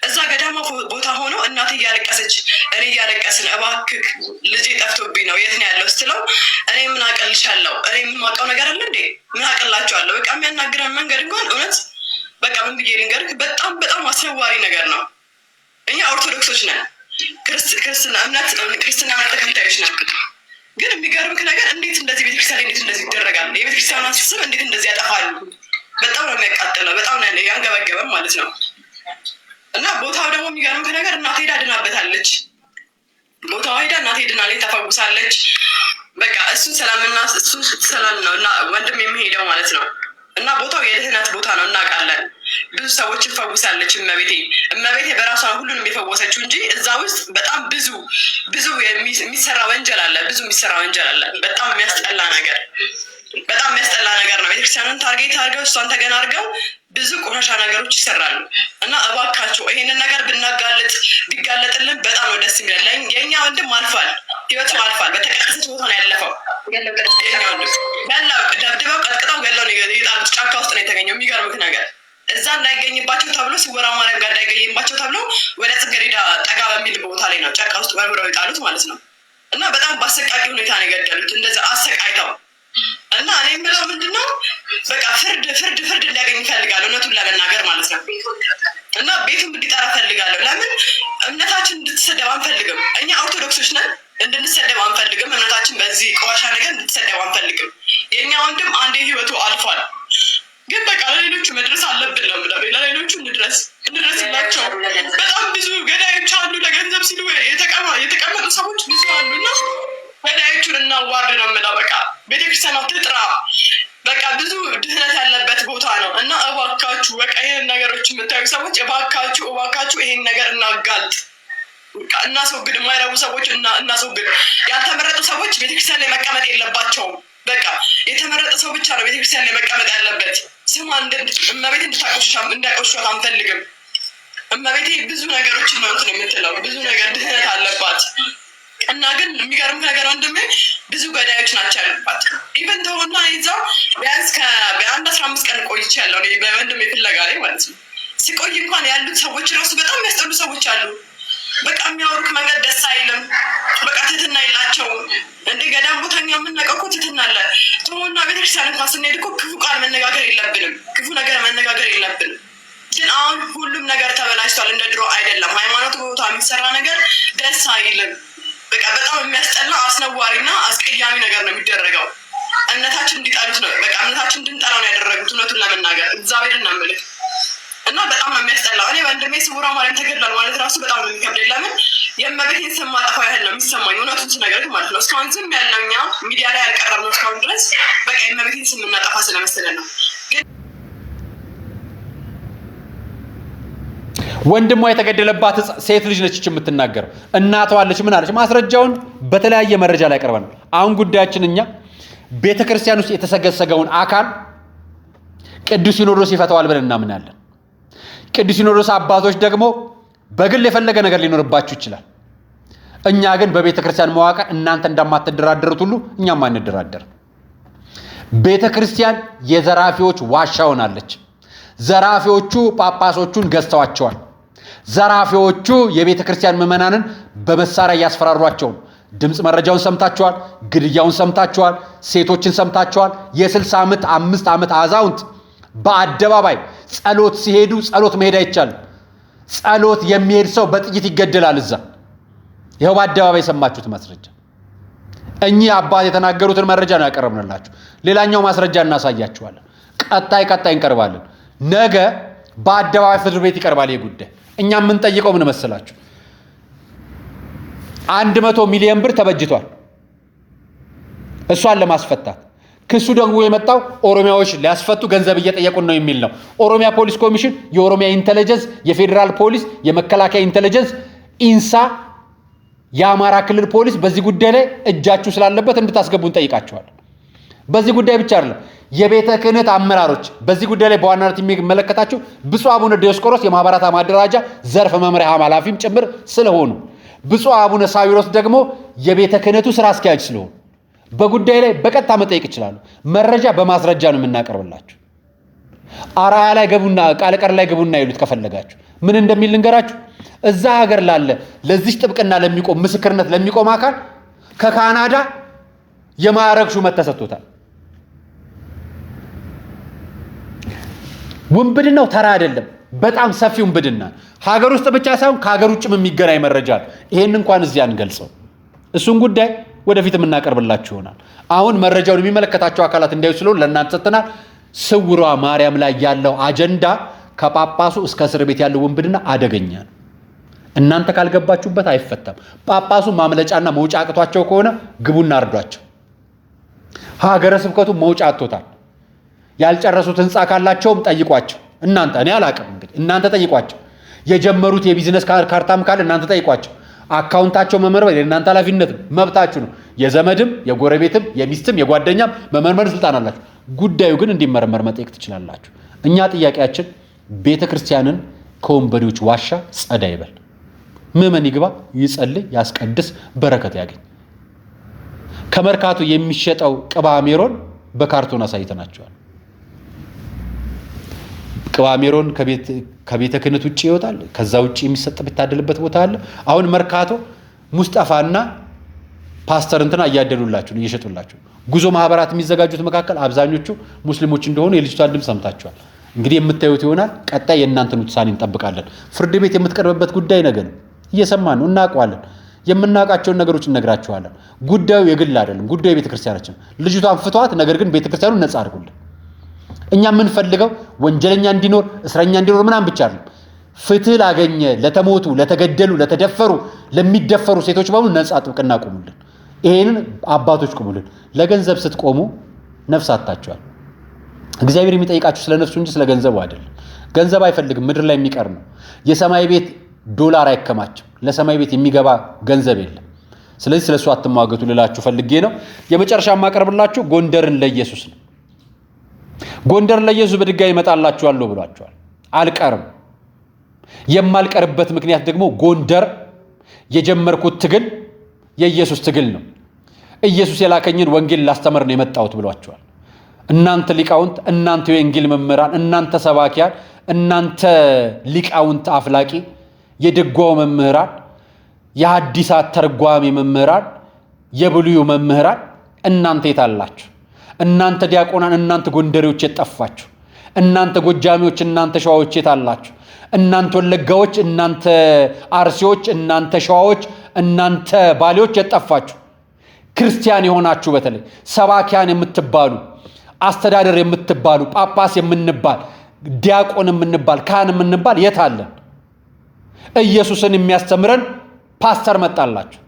እዛ ገዳማ ቦታ ሆኖ እናት እያለቀሰች እኔ እያለቀስን እባክህ ልጄ ጠፍቶብኝ ነው የት ነው ያለው ስትለው እኔ ምን አቀልሻለሁ? እኔ የማውቀው ነገር አለ እንዴ? ምን አቀላቸዋለሁ? በቃ የሚያናግረን መንገድ እንኳን እውነት በቃ ምን ብዬ ልንገርህ፣ በጣም አስነዋሪ ነገር ነው። እኛ ኦርቶዶክሶች ነን፣ ክርስትና እምነት ተከታዮች ነን። ግን የሚገርምክ ነገር እንዴት እንደዚህ ቤተክርስቲያን እንዴት እንደዚህ ይደረጋል? የቤተክርስቲያን ስም እንዴት እንደዚህ ያጠፋሉ? በጣም ነው የሚያቃጥለው፣ በጣም ነው ያንገበገበም ማለት ነው። እና ቦታው ደግሞ የሚገርምክ ነገር እናቴ ሄዳ ድናበታለች። ቦታው ሄዳ እናቴ ድናለች፣ ተፈውሳለች። በቃ እሱን ሰላም ነው እና ወንድም የሚሄደው ማለት ነው። እና ቦታው የድህነት ቦታ ነው እናውቃለን። ብዙ ሰዎችን ፈውሳለች እመቤቴ በራሷ ሁሉንም የፈወሰችው እንጂ እዛ ውስጥ በጣም ብዙ የሚሰራ ወንጀል አለ። በጣም የሚያስጠላ ነገር ነው። ቤተክርስቲያንን ታርጌት አድርገው እሷን ተገና አድርገው ብዙ ቆሻሻ ነገሮች ይሰራሉ። እና እባካቸው ይሄንን ነገር ቢጋለጥልን በጣም ነው ደስ የሚለን። የእኛ ወንድም አልፏል፣ ህይወቱ አልፏል። በተቀደሰች ቦታ ነው ያለፈው። ደብድበው ቀጥቅጠው ገለው የጣሉት ጫካ ውስጥ ነው የተገኘው። የሚገርምክ ነገር እዛ እንዳይገኝባቸው ተብሎ ስውራ ማርያም ጋር እንዳይገኝባቸው ተብሎ ወደ ጽጌሬዳ ጠጋ በሚል ቦታ ላይ ነው ጫካ ውስጥ በርብረው የጣሉት ማለት ነው። እና በጣም በአሰቃቂ ሁኔታ ነው የገደሉት፣ እንደዛ አሰቃይተው። እና እኔ የምለው ምንድነው በቃ ፍርድ እንዲያገኝ ይፈልጋለሁ፣ እውነቱን ለመናገር ማለት ነው። እና ቤቱን እንዲጠራ ፈልጋለሁ። ለምን እምነታችን እንድትሰደብ አንፈልግም። እኛ ኦርቶዶክሶች ነን፣ እንድንሰደብ አንፈልግም። እምነታችን በዚህ ቆሻሻ ነገር እንድትሰደብ አንፈልግም። የእኛ ወንድም አንዴ ህይወቱ አልፏል፣ ግን በቃ ለሌሎቹ መድረስ አለብን ነው የምለው። ለሌሎቹ እንድረስላቸው። በጣም ብዙ ገዳዮች አሉ፣ ለገንዘብ ሲሉ የተቀመጡ ሰዎች ብዙ አሉ። እና ገዳዮቹን እናዋርድ ነው የምለው። በቃ ቤተክርስቲያኗ ትጥራ። በቃ ብዙ ድህነት ያለበት ቦታ ነው። እና እባካችሁ በቃ ይህን ነገሮች የምታዩ ሰዎች እባካችሁ ይሄን ነገር እናጋልጥ፣ እናስወግድ። የማይረቡ ሰዎች እናስወግድ። ያልተመረጡ ሰዎች ቤተክርስቲያን ላይ መቀመጥ የለባቸውም። በቃ የተመረጠ ሰው ብቻ ነው ቤተክርስቲያን ላይ መቀመጥ ያለበት። ስሟ እመቤት እንዳቆሻት አንፈልግም። እመቤቴ ብዙ ነገሮችን ነው እንትን የምትለው፣ ብዙ ነገር ድህነት አለባት። እና ግን የሚገርም ነገር ወንድሜ ብዙ ገዳዮች ናቸው ያሉባት። ኢቨን ተሆና ይዛው ቢያንስ በአንድ 15 ቀን ቆይቼ ያለው በወንድሜ ፍለጋ ላይ ማለት ነው። ሲቆይ እንኳን ያሉት ሰዎች ራሱ በጣም የሚያስጠሉ ሰዎች አሉ። በቃ የሚያወሩት መንገድ ደስ አይልም። በቃ ትትና የላቸውም። እንደ ገዳም ቦታኛ የምናውቀው እኮ ትትና አለ። ተሆና ቤተክርስቲያን እንኳን ስንሄድ እኮ ክፉ ቃል መነጋገር የለብንም፣ ክፉ ነገር መነጋገር የለብንም። ግን አሁን ሁሉም ነገር ተበላሽቷል፣ እንደ ድሮ አይደለም። ሃይማኖቱ ቦታ የሚሰራ ነገር ደስ አይልም። በቃ በጣም የሚያስጠላ አስነዋሪና አስቀያሚ ነገር ነው የሚደረገው። እምነታችን እንዲጠሉት ነው፣ በቃ እምነታችን እንድንጠላው ነው ያደረጉት። እውነቱን ለመናገር እግዚአብሔርን ነው የምልህ። እና በጣም ነው የሚያስጠላው። እኔ ወንድሜ ስውራ ማርያም ተገድሏል ማለት ራሱ በጣም ነው የሚከብደኝ። ለምን የእመቤቴን ስም ማጠፋ ያህል ነው የሚሰማኝ፣ እውነቱን ስነግርህ ማለት ነው። እስካሁን ዝም ያለው እኛ ሚዲያ ላይ ያልቀረብነው እስካሁን ድረስ በቃ የእመቤቴን ስም እናጠፋ ስለመሰለን ነው። ወንድሟ የተገደለባት ሴት ልጅ ነች የምትናገረው። እናቷ አለች፣ ምን አለች? ማስረጃውን በተለያየ መረጃ ላይ ቀርበናል። አሁን ጉዳያችን እኛ ቤተክርስቲያን ውስጥ የተሰገሰገውን አካል ቅዱስ ሲኖዶስ ይፈታዋል ብለን እናምናለን። ቅዱስ ሲኖዶስ አባቶች ደግሞ በግል የፈለገ ነገር ሊኖርባችሁ ይችላል። እኛ ግን በቤተ ክርስቲያን መዋቅር እናንተ እንደማትደራደሩት ሁሉ እኛም አንደራደርም። ቤተ ክርስቲያን የዘራፊዎች ዋሻ ሆናለች። ዘራፊዎቹ ጳጳሶቹን ገዝተዋቸዋል። ዘራፊዎቹ የቤተ ክርስቲያን ምዕመናንን በመሳሪያ እያስፈራሯቸው ነው። ድምፅ መረጃውን ሰምታችኋል። ግድያውን ሰምታችኋል። ሴቶችን ሰምታችኋል። የ60 ዓመት 5 ዓመት አዛውንት በአደባባይ ጸሎት ሲሄዱ ጸሎት መሄድ አይቻልም። ጸሎት የሚሄድ ሰው በጥይት ይገደላል። እዛ ይኸው በአደባባይ የሰማችሁት ማስረጃ። እኚህ አባት የተናገሩትን መረጃ ነው ያቀረብንላችሁ። ሌላኛው ማስረጃ እናሳያችኋለን። ቀጣይ እንቀርባለን። ነገ በአደባባይ ፍርድ ቤት ይቀርባል ይህ ጉዳይ። እኛ የምንጠይቀው ምን መሰላችሁ? 100 ሚሊዮን ብር ተበጅቷል እሷን ለማስፈታት። ክሱ ደግሞ የመጣው ኦሮሚያዎች ሊያስፈቱ ገንዘብ እየጠየቁን ነው የሚል ነው። ኦሮሚያ ፖሊስ ኮሚሽን፣ የኦሮሚያ ኢንተለጀንስ፣ የፌዴራል ፖሊስ፣ የመከላከያ ኢንተለጀንስ፣ ኢንሳ፣ የአማራ ክልል ፖሊስ በዚህ ጉዳይ ላይ እጃችሁ ስላለበት እንድታስገቡ እንጠይቃችኋለን። በዚህ ጉዳይ ብቻ አይደለም፣ የቤተ ክህነት አመራሮች በዚህ ጉዳይ ላይ በዋናነት የሚመለከታቸው ብፁዕ አቡነ ዲዮስቆሮስ የማህበራት ማደራጃ ዘርፍ መምሪያ ኃላፊም ጭምር ስለሆኑ፣ ብፁዕ አቡነ ሳዊሮስ ደግሞ የቤተ ክህነቱ ስራ አስኪያጅ ስለሆኑ በጉዳይ ላይ በቀጥታ መጠየቅ ይችላሉ። መረጃ በማስረጃ ነው የምናቀርብላችሁ። አራያ ላይ ገቡና ቃልቀር ላይ ገቡና ይሉት ከፈለጋችሁ ምን እንደሚል ልንገራችሁ። እዛ ሀገር ላለ ለዚህ ጥብቅና ለሚቆም ምስክርነት ለሚቆም አካል ከካናዳ የማዕረግ ሹመት ተሰጥቶታል። ውንብድናው ተራ አይደለም፣ በጣም ሰፊ ውንብድና። ሀገር ውስጥ ብቻ ሳይሆን ከሀገር ውጭም የሚገናኝ መረጃ አለ። ይሄን እንኳን እዚህ አንገልጸው። እሱን ጉዳይ ወደፊት የምናቀርብላችሁ ይሆናል። አሁን መረጃውን የሚመለከታቸው አካላት እንዲያዩ ስለሆነ ለእናንተ ሰጥተናል። ስውሯ ማርያም ላይ ያለው አጀንዳ ከጳጳሱ እስከ እስር ቤት ያለው ውንብድና አደገኛ ነው። እናንተ ካልገባችሁበት አይፈታም። ጳጳሱ ማምለጫና መውጫ አቅቷቸው ከሆነ ግቡና አርዷቸው። ሀገረ ስብከቱ መውጫ አጥቶታል። ያልጨረሱት ህንፃ ካላቸውም ጠይቋቸው። እናንተ እኔ አላቅም፣ እንግዲህ እናንተ ጠይቋቸው። የጀመሩት የቢዝነስ ካርታም ካለ እናንተ ጠይቋቸው። አካውንታቸው መመርመር የእናንተ ኃላፊነት ነው፣ መብታችሁ ነው። የዘመድም የጎረቤትም የሚስትም የጓደኛም መመርመር ስልጣን አላችሁ። ጉዳዩ ግን እንዲመረመር መጠየቅ ትችላላችሁ። እኛ ጥያቄያችን ቤተ ክርስቲያንን ከወንበዴዎች ዋሻ ጸዳ ይበል፣ ምዕመን ይግባ፣ ይጸልይ፣ ያስቀድስ፣ በረከት ያገኝ። ከመርካቶ የሚሸጠው ቅባ ሜሮን በካርቶን አሳይተናቸዋል። ቅባ ሜሮን ከቤተ ክህነት ውጭ ይወጣል። ከዛ ውጭ የሚሰጥ ቢታደልበት ቦታ አለ። አሁን መርካቶ ሙስጠፋና ፓስተር እንትና እያደሉላችሁ ነው፣ እየሸጡላችሁ። ጉዞ ማህበራት የሚዘጋጁት መካከል አብዛኞቹ ሙስሊሞች እንደሆኑ የልጅቷን ድምፅ ሰምታችኋል። እንግዲህ የምታዩት ይሆናል። ቀጣይ የእናንተን ውሳኔ እንጠብቃለን። ፍርድ ቤት የምትቀርብበት ጉዳይ ነገ ነው። እየሰማን ነው፣ እናውቀዋለን። የምናውቃቸውን ነገሮች እነግራችኋለን። ጉዳዩ የግል አይደለም፣ ጉዳዩ የቤተ ክርስቲያናችን። ልጅቷን ፍቷት፣ ነገር ግን ቤተ ክርስቲያኑን ነጻ አድርጉልን። እኛ የምንፈልገው ወንጀለኛ እንዲኖር እስረኛ እንዲኖር ምናምን ብቻ አይደለም። ፍትህ ላገኘ ለተሞቱ፣ ለተገደሉ፣ ለተደፈሩ፣ ለሚደፈሩ ሴቶች በሙሉ ነጻ ጥብቅና ቆሙልን። ይሄንን አባቶች ቆሙልን። ለገንዘብ ስትቆሙ ነፍስ አጣችኋል። እግዚአብሔር የሚጠይቃችሁ ስለ ነፍሱ እንጂ ስለ ገንዘቡ አይደለም። ገንዘብ አይፈልግም፣ ምድር ላይ የሚቀር ነው። የሰማይ ቤት ዶላር አይከማችም። ለሰማይ ቤት የሚገባ ገንዘብ የለም። ስለዚህ ስለሱ አትሟገቱ ልላችሁ ፈልጌ ነው። የመጨረሻ ማቀርብላችሁ ጎንደርን ለኢየሱስ ነው። ጎንደር ለኢየሱስ በድጋሚ እመጣላችኋለሁ ብሏቸዋል። አልቀርም። የማልቀርበት ምክንያት ደግሞ ጎንደር የጀመርኩት ትግል የኢየሱስ ትግል ነው። ኢየሱስ የላከኝን ወንጌል ላስተምር ነው የመጣሁት ብሏቸዋል። እናንተ ሊቃውንት፣ እናንተ የወንጌል መምህራን፣ እናንተ ሰባኪያን፣ እናንተ ሊቃውንት አፍላቂ፣ የድጓው መምህራን፣ የሐዲሳት ተርጓሚ መምህራን፣ የብሉዩ መምህራን እናንተ የታላችሁ? እናንተ ዲያቆናን፣ እናንተ ጎንደሬዎች የጠፋችሁ? እናንተ ጎጃሚዎች፣ እናንተ ሸዋዎች የታላችሁ? እናንተ ወለጋዎች፣ እናንተ አርሲዎች፣ እናንተ ሸዋዎች፣ እናንተ ባሌዎች የጠፋችሁ? ክርስቲያን የሆናችሁ በተለይ ሰባኪያን የምትባሉ፣ አስተዳደር የምትባሉ፣ ጳጳስ የምንባል፣ ዲያቆን የምንባል፣ ካህን የምንባል የት አለን? ኢየሱስን የሚያስተምረን ፓስተር መጣላችሁ።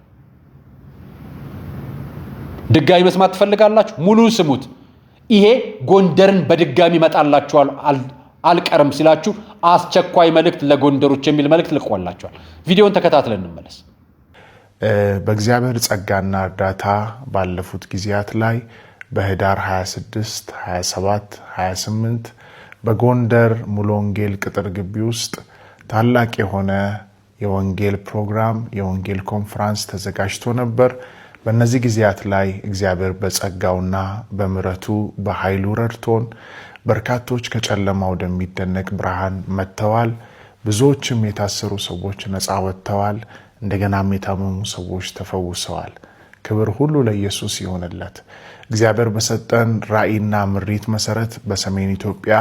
ድጋሚ መስማት ትፈልጋላችሁ? ሙሉ ስሙት። ይሄ ጎንደርን በድጋሚ መጣላችኋል አልቀርም ሲላችሁ አስቸኳይ መልእክት ለጎንደሮች የሚል መልእክት ልቆላችኋል። ቪዲዮን ተከታትለን እንመለስ። በእግዚአብሔር ጸጋና እርዳታ ባለፉት ጊዜያት ላይ በህዳር 26፣ 27፣ 28 በጎንደር ሙሉ ወንጌል ቅጥር ግቢ ውስጥ ታላቅ የሆነ የወንጌል ፕሮግራም የወንጌል ኮንፈረንስ ተዘጋጅቶ ነበር። በእነዚህ ጊዜያት ላይ እግዚአብሔር በጸጋውና በምሕረቱ በኃይሉ ረድቶን በርካቶች ከጨለማ ወደሚደነቅ ብርሃን መጥተዋል። ብዙዎችም የታሰሩ ሰዎች ነፃ ወጥተዋል። እንደገናም የታመሙ ሰዎች ተፈውሰዋል። ክብር ሁሉ ለኢየሱስ ይሆንለት። እግዚአብሔር በሰጠን ራእይና ምሪት መሰረት በሰሜን ኢትዮጵያ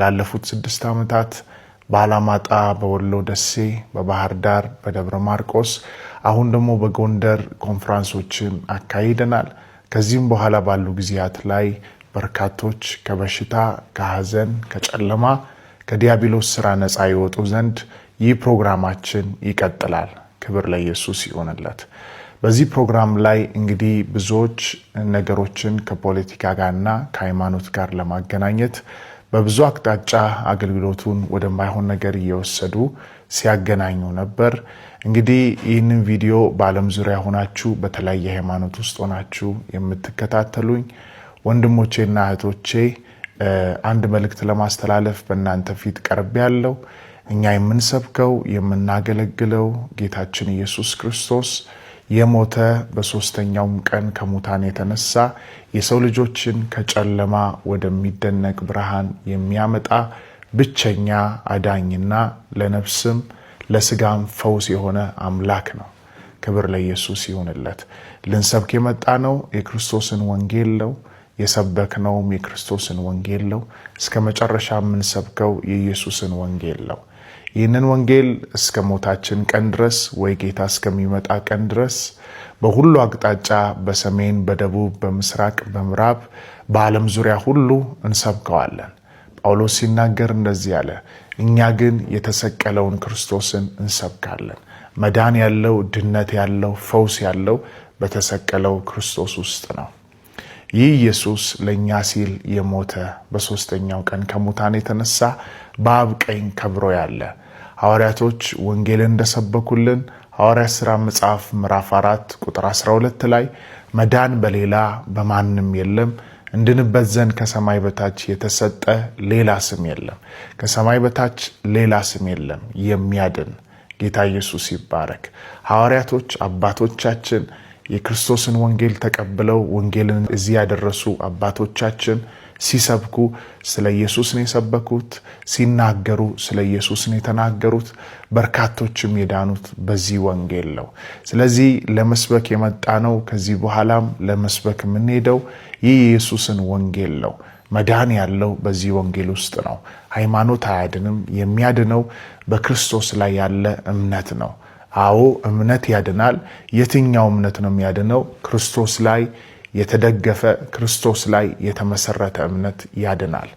ላለፉት 6 ዓመታት በአላማጣ፣ በወሎ ደሴ፣ በባህር ዳር፣ በደብረ ማርቆስ አሁን ደግሞ በጎንደር ኮንፈረንሶችን አካሂደናል። ከዚህም በኋላ ባሉ ጊዜያት ላይ በርካቶች ከበሽታ፣ ከሐዘን፣ ከጨለማ፣ ከዲያብሎስ ስራ ነፃ ይወጡ ዘንድ ይህ ፕሮግራማችን ይቀጥላል። ክብር ለኢየሱስ ይሆንለት። በዚህ ፕሮግራም ላይ እንግዲህ ብዙዎች ነገሮችን ከፖለቲካ ጋርና ከሃይማኖት ጋር ለማገናኘት በብዙ አቅጣጫ አገልግሎቱን ወደማይሆን ነገር እየወሰዱ ሲያገናኙ ነበር። እንግዲህ ይህንን ቪዲዮ በዓለም ዙሪያ ሆናችሁ በተለያየ ሃይማኖት ውስጥ ሆናችሁ የምትከታተሉኝ ወንድሞቼና እህቶቼ አንድ መልእክት ለማስተላለፍ በእናንተ ፊት ቀርብ ያለው እኛ የምንሰብከው የምናገለግለው ጌታችን ኢየሱስ ክርስቶስ የሞተ በሶስተኛውም ቀን ከሙታን የተነሳ የሰው ልጆችን ከጨለማ ወደሚደነቅ ብርሃን የሚያመጣ ብቸኛ አዳኝና ለነፍስም ለስጋም ፈውስ የሆነ አምላክ ነው። ክብር ለኢየሱስ ይሁንለት። ልንሰብክ የመጣ ነው የክርስቶስን ወንጌል ነው። የሰበክነውም የክርስቶስን ወንጌል ነው። እስከ መጨረሻ የምንሰብከው የኢየሱስን ወንጌል ነው። ይህንን ወንጌል እስከ ሞታችን ቀን ድረስ ወይ ጌታ እስከሚመጣ ቀን ድረስ በሁሉ አቅጣጫ በሰሜን፣ በደቡብ፣ በምስራቅ፣ በምዕራብ በዓለም ዙሪያ ሁሉ እንሰብከዋለን። ጳውሎስ ሲናገር እንደዚህ አለ፣ እኛ ግን የተሰቀለውን ክርስቶስን እንሰብካለን። መዳን ያለው ድነት ያለው ፈውስ ያለው በተሰቀለው ክርስቶስ ውስጥ ነው። ይህ ኢየሱስ ለእኛ ሲል የሞተ በሶስተኛው ቀን ከሙታን የተነሳ በአብ ቀኝ ከብሮ ያለ ሐዋርያቶች ወንጌልን እንደሰበኩልን ሐዋርያት ሥራ መጽሐፍ ምዕራፍ 4 ቁጥር 12 ላይ መዳን በሌላ በማንም የለም እንድንበት ዘንድ ከሰማይ በታች የተሰጠ ሌላ ስም የለም። ከሰማይ በታች ሌላ ስም የለም የሚያድን። ጌታ ኢየሱስ ይባረክ። ሐዋርያቶች አባቶቻችን የክርስቶስን ወንጌል ተቀብለው ወንጌልን እዚህ ያደረሱ አባቶቻችን ሲሰብኩ ስለ ኢየሱስ ነው የሰበኩት። ሲናገሩ ስለ ኢየሱስ ነው የተናገሩት። በርካቶችም የዳኑት በዚህ ወንጌል ነው። ስለዚህ ለመስበክ የመጣ ነው። ከዚህ በኋላም ለመስበክ የምንሄደው ይህ የኢየሱስን ወንጌል ነው። መዳን ያለው በዚህ ወንጌል ውስጥ ነው። ሃይማኖት አያድንም። የሚያድነው በክርስቶስ ላይ ያለ እምነት ነው። አዎ እምነት ያድናል። የትኛው እምነት ነው የሚያድነው? ክርስቶስ ላይ የተደገፈ ክርስቶስ ላይ የተመሰረተ እምነት ያድናል።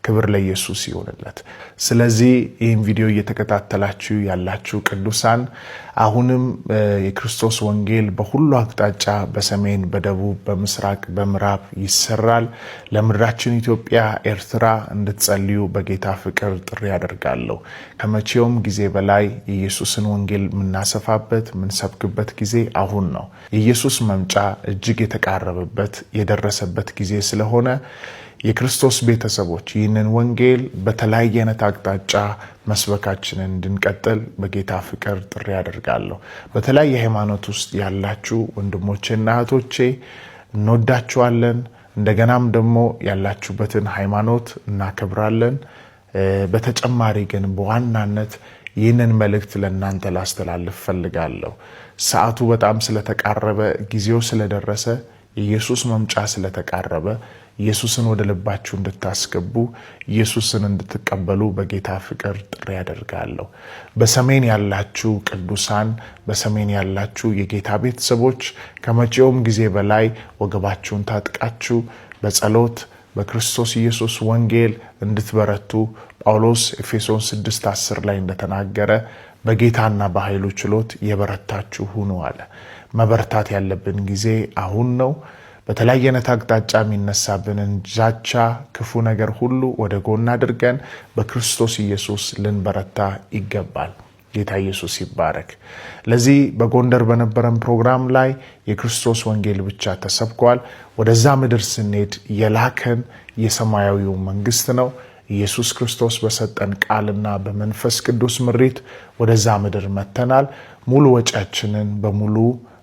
ክብር ለኢየሱስ ይሁንለት። ስለዚህ ይህን ቪዲዮ እየተከታተላችሁ ያላችሁ ቅዱሳን አሁንም የክርስቶስ ወንጌል በሁሉ አቅጣጫ በሰሜን፣ በደቡብ፣ በምስራቅ፣ በምዕራብ ይሰራል። ለምድራችን ኢትዮጵያ፣ ኤርትራ እንድትጸልዩ በጌታ ፍቅር ጥሪ ያደርጋለሁ። ከመቼውም ጊዜ በላይ የኢየሱስን ወንጌል የምናሰፋበት የምንሰብክበት ጊዜ አሁን ነው። የኢየሱስ መምጫ እጅግ የተቃረበበት የደረሰበት ጊዜ ስለሆነ የክርስቶስ ቤተሰቦች ይህንን ወንጌል በተለያየ አይነት አቅጣጫ መስበካችንን እንድንቀጥል በጌታ ፍቅር ጥሪ ያደርጋለሁ። በተለያየ ሃይማኖት ውስጥ ያላችሁ ወንድሞቼና እህቶቼ እንወዳችኋለን። እንደገናም ደግሞ ያላችሁበትን ሃይማኖት እናከብራለን። በተጨማሪ ግን በዋናነት ይህንን መልእክት ለእናንተ ላስተላልፍ ፈልጋለሁ። ሰዓቱ በጣም ስለተቃረበ፣ ጊዜው ስለደረሰ፣ የኢየሱስ መምጫ ስለተቃረበ ኢየሱስን ወደ ልባችሁ እንድታስገቡ ኢየሱስን እንድትቀበሉ በጌታ ፍቅር ጥሪ ያደርጋለሁ። በሰሜን ያላችሁ ቅዱሳን፣ በሰሜን ያላችሁ የጌታ ቤተሰቦች ከመቼውም ጊዜ በላይ ወገባችሁን ታጥቃችሁ በጸሎት በክርስቶስ ኢየሱስ ወንጌል እንድትበረቱ ጳውሎስ ኤፌሶን 6:10 ላይ እንደተናገረ በጌታና በኃይሉ ችሎት የበረታችሁ ሁኑ አለ። መበርታት ያለብን ጊዜ አሁን ነው። በተለያየ አይነት አቅጣጫ የሚነሳብንን ዛቻ፣ ክፉ ነገር ሁሉ ወደ ጎን አድርገን በክርስቶስ ኢየሱስ ልንበረታ ይገባል። ጌታ ኢየሱስ ይባረክ። ለዚህ በጎንደር በነበረን ፕሮግራም ላይ የክርስቶስ ወንጌል ብቻ ተሰብኳል። ወደዛ ምድር ስንሄድ የላከን የሰማያዊው መንግስት ነው። ኢየሱስ ክርስቶስ በሰጠን ቃልና በመንፈስ ቅዱስ ምሪት ወደዛ ምድር መተናል። ሙሉ ወጪያችንን በሙሉ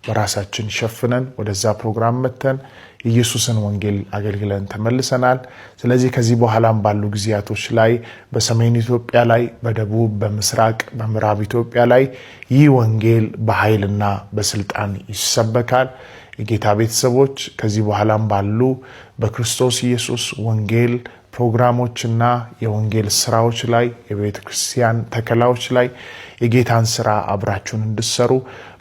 በራሳችን ሸፍነን ወደዛ ፕሮግራም መተን ኢየሱስን ወንጌል አገልግለን ተመልሰናል። ስለዚህ ከዚህ በኋላም ባሉ ጊዜያቶች ላይ በሰሜን ኢትዮጵያ ላይ፣ በደቡብ፣ በምስራቅ፣ በምዕራብ ኢትዮጵያ ላይ ይህ ወንጌል በኃይልና በስልጣን ይሰበካል። የጌታ ቤተሰቦች ከዚህ በኋላም ባሉ በክርስቶስ ኢየሱስ ወንጌል ፕሮግራሞችና የወንጌል ስራዎች ላይ የቤተ ክርስቲያን ተከላዎች ላይ የጌታን ስራ አብራችሁን እንድትሰሩ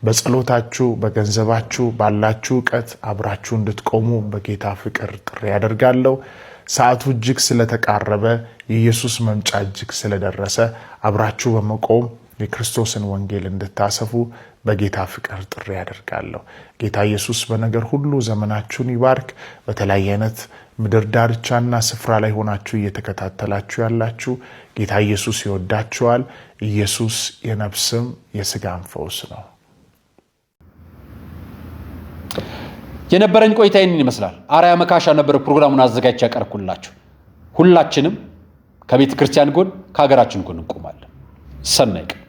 በጸሎታችሁ በገንዘባችሁ ባላችሁ ዕውቀት አብራችሁ እንድትቆሙ በጌታ ፍቅር ጥሪ ያደርጋለሁ። ሰዓቱ እጅግ ስለተቃረበ የኢየሱስ መምጫ እጅግ ስለደረሰ አብራችሁ በመቆም የክርስቶስን ወንጌል እንድታሰፉ በጌታ ፍቅር ጥሪ ያደርጋለሁ። ጌታ ኢየሱስ በነገር ሁሉ ዘመናችሁን ይባርክ። በተለያየ አይነት ምድር ዳርቻና ስፍራ ላይ ሆናችሁ እየተከታተላችሁ ያላችሁ ጌታ ኢየሱስ ይወዳችኋል። ኢየሱስ የነፍስም የስጋም ፈውስ ነው። የነበረኝ ቆይታ ይህንን ይመስላል። አርያ መካሻ ነበር ፕሮግራሙን አዘጋጅቼ ያቀርብኩላችሁ። ሁላችንም ከቤተ ክርስቲያን ጎን ከሀገራችን ጎን እንቆማለን። ሰናይ ቀን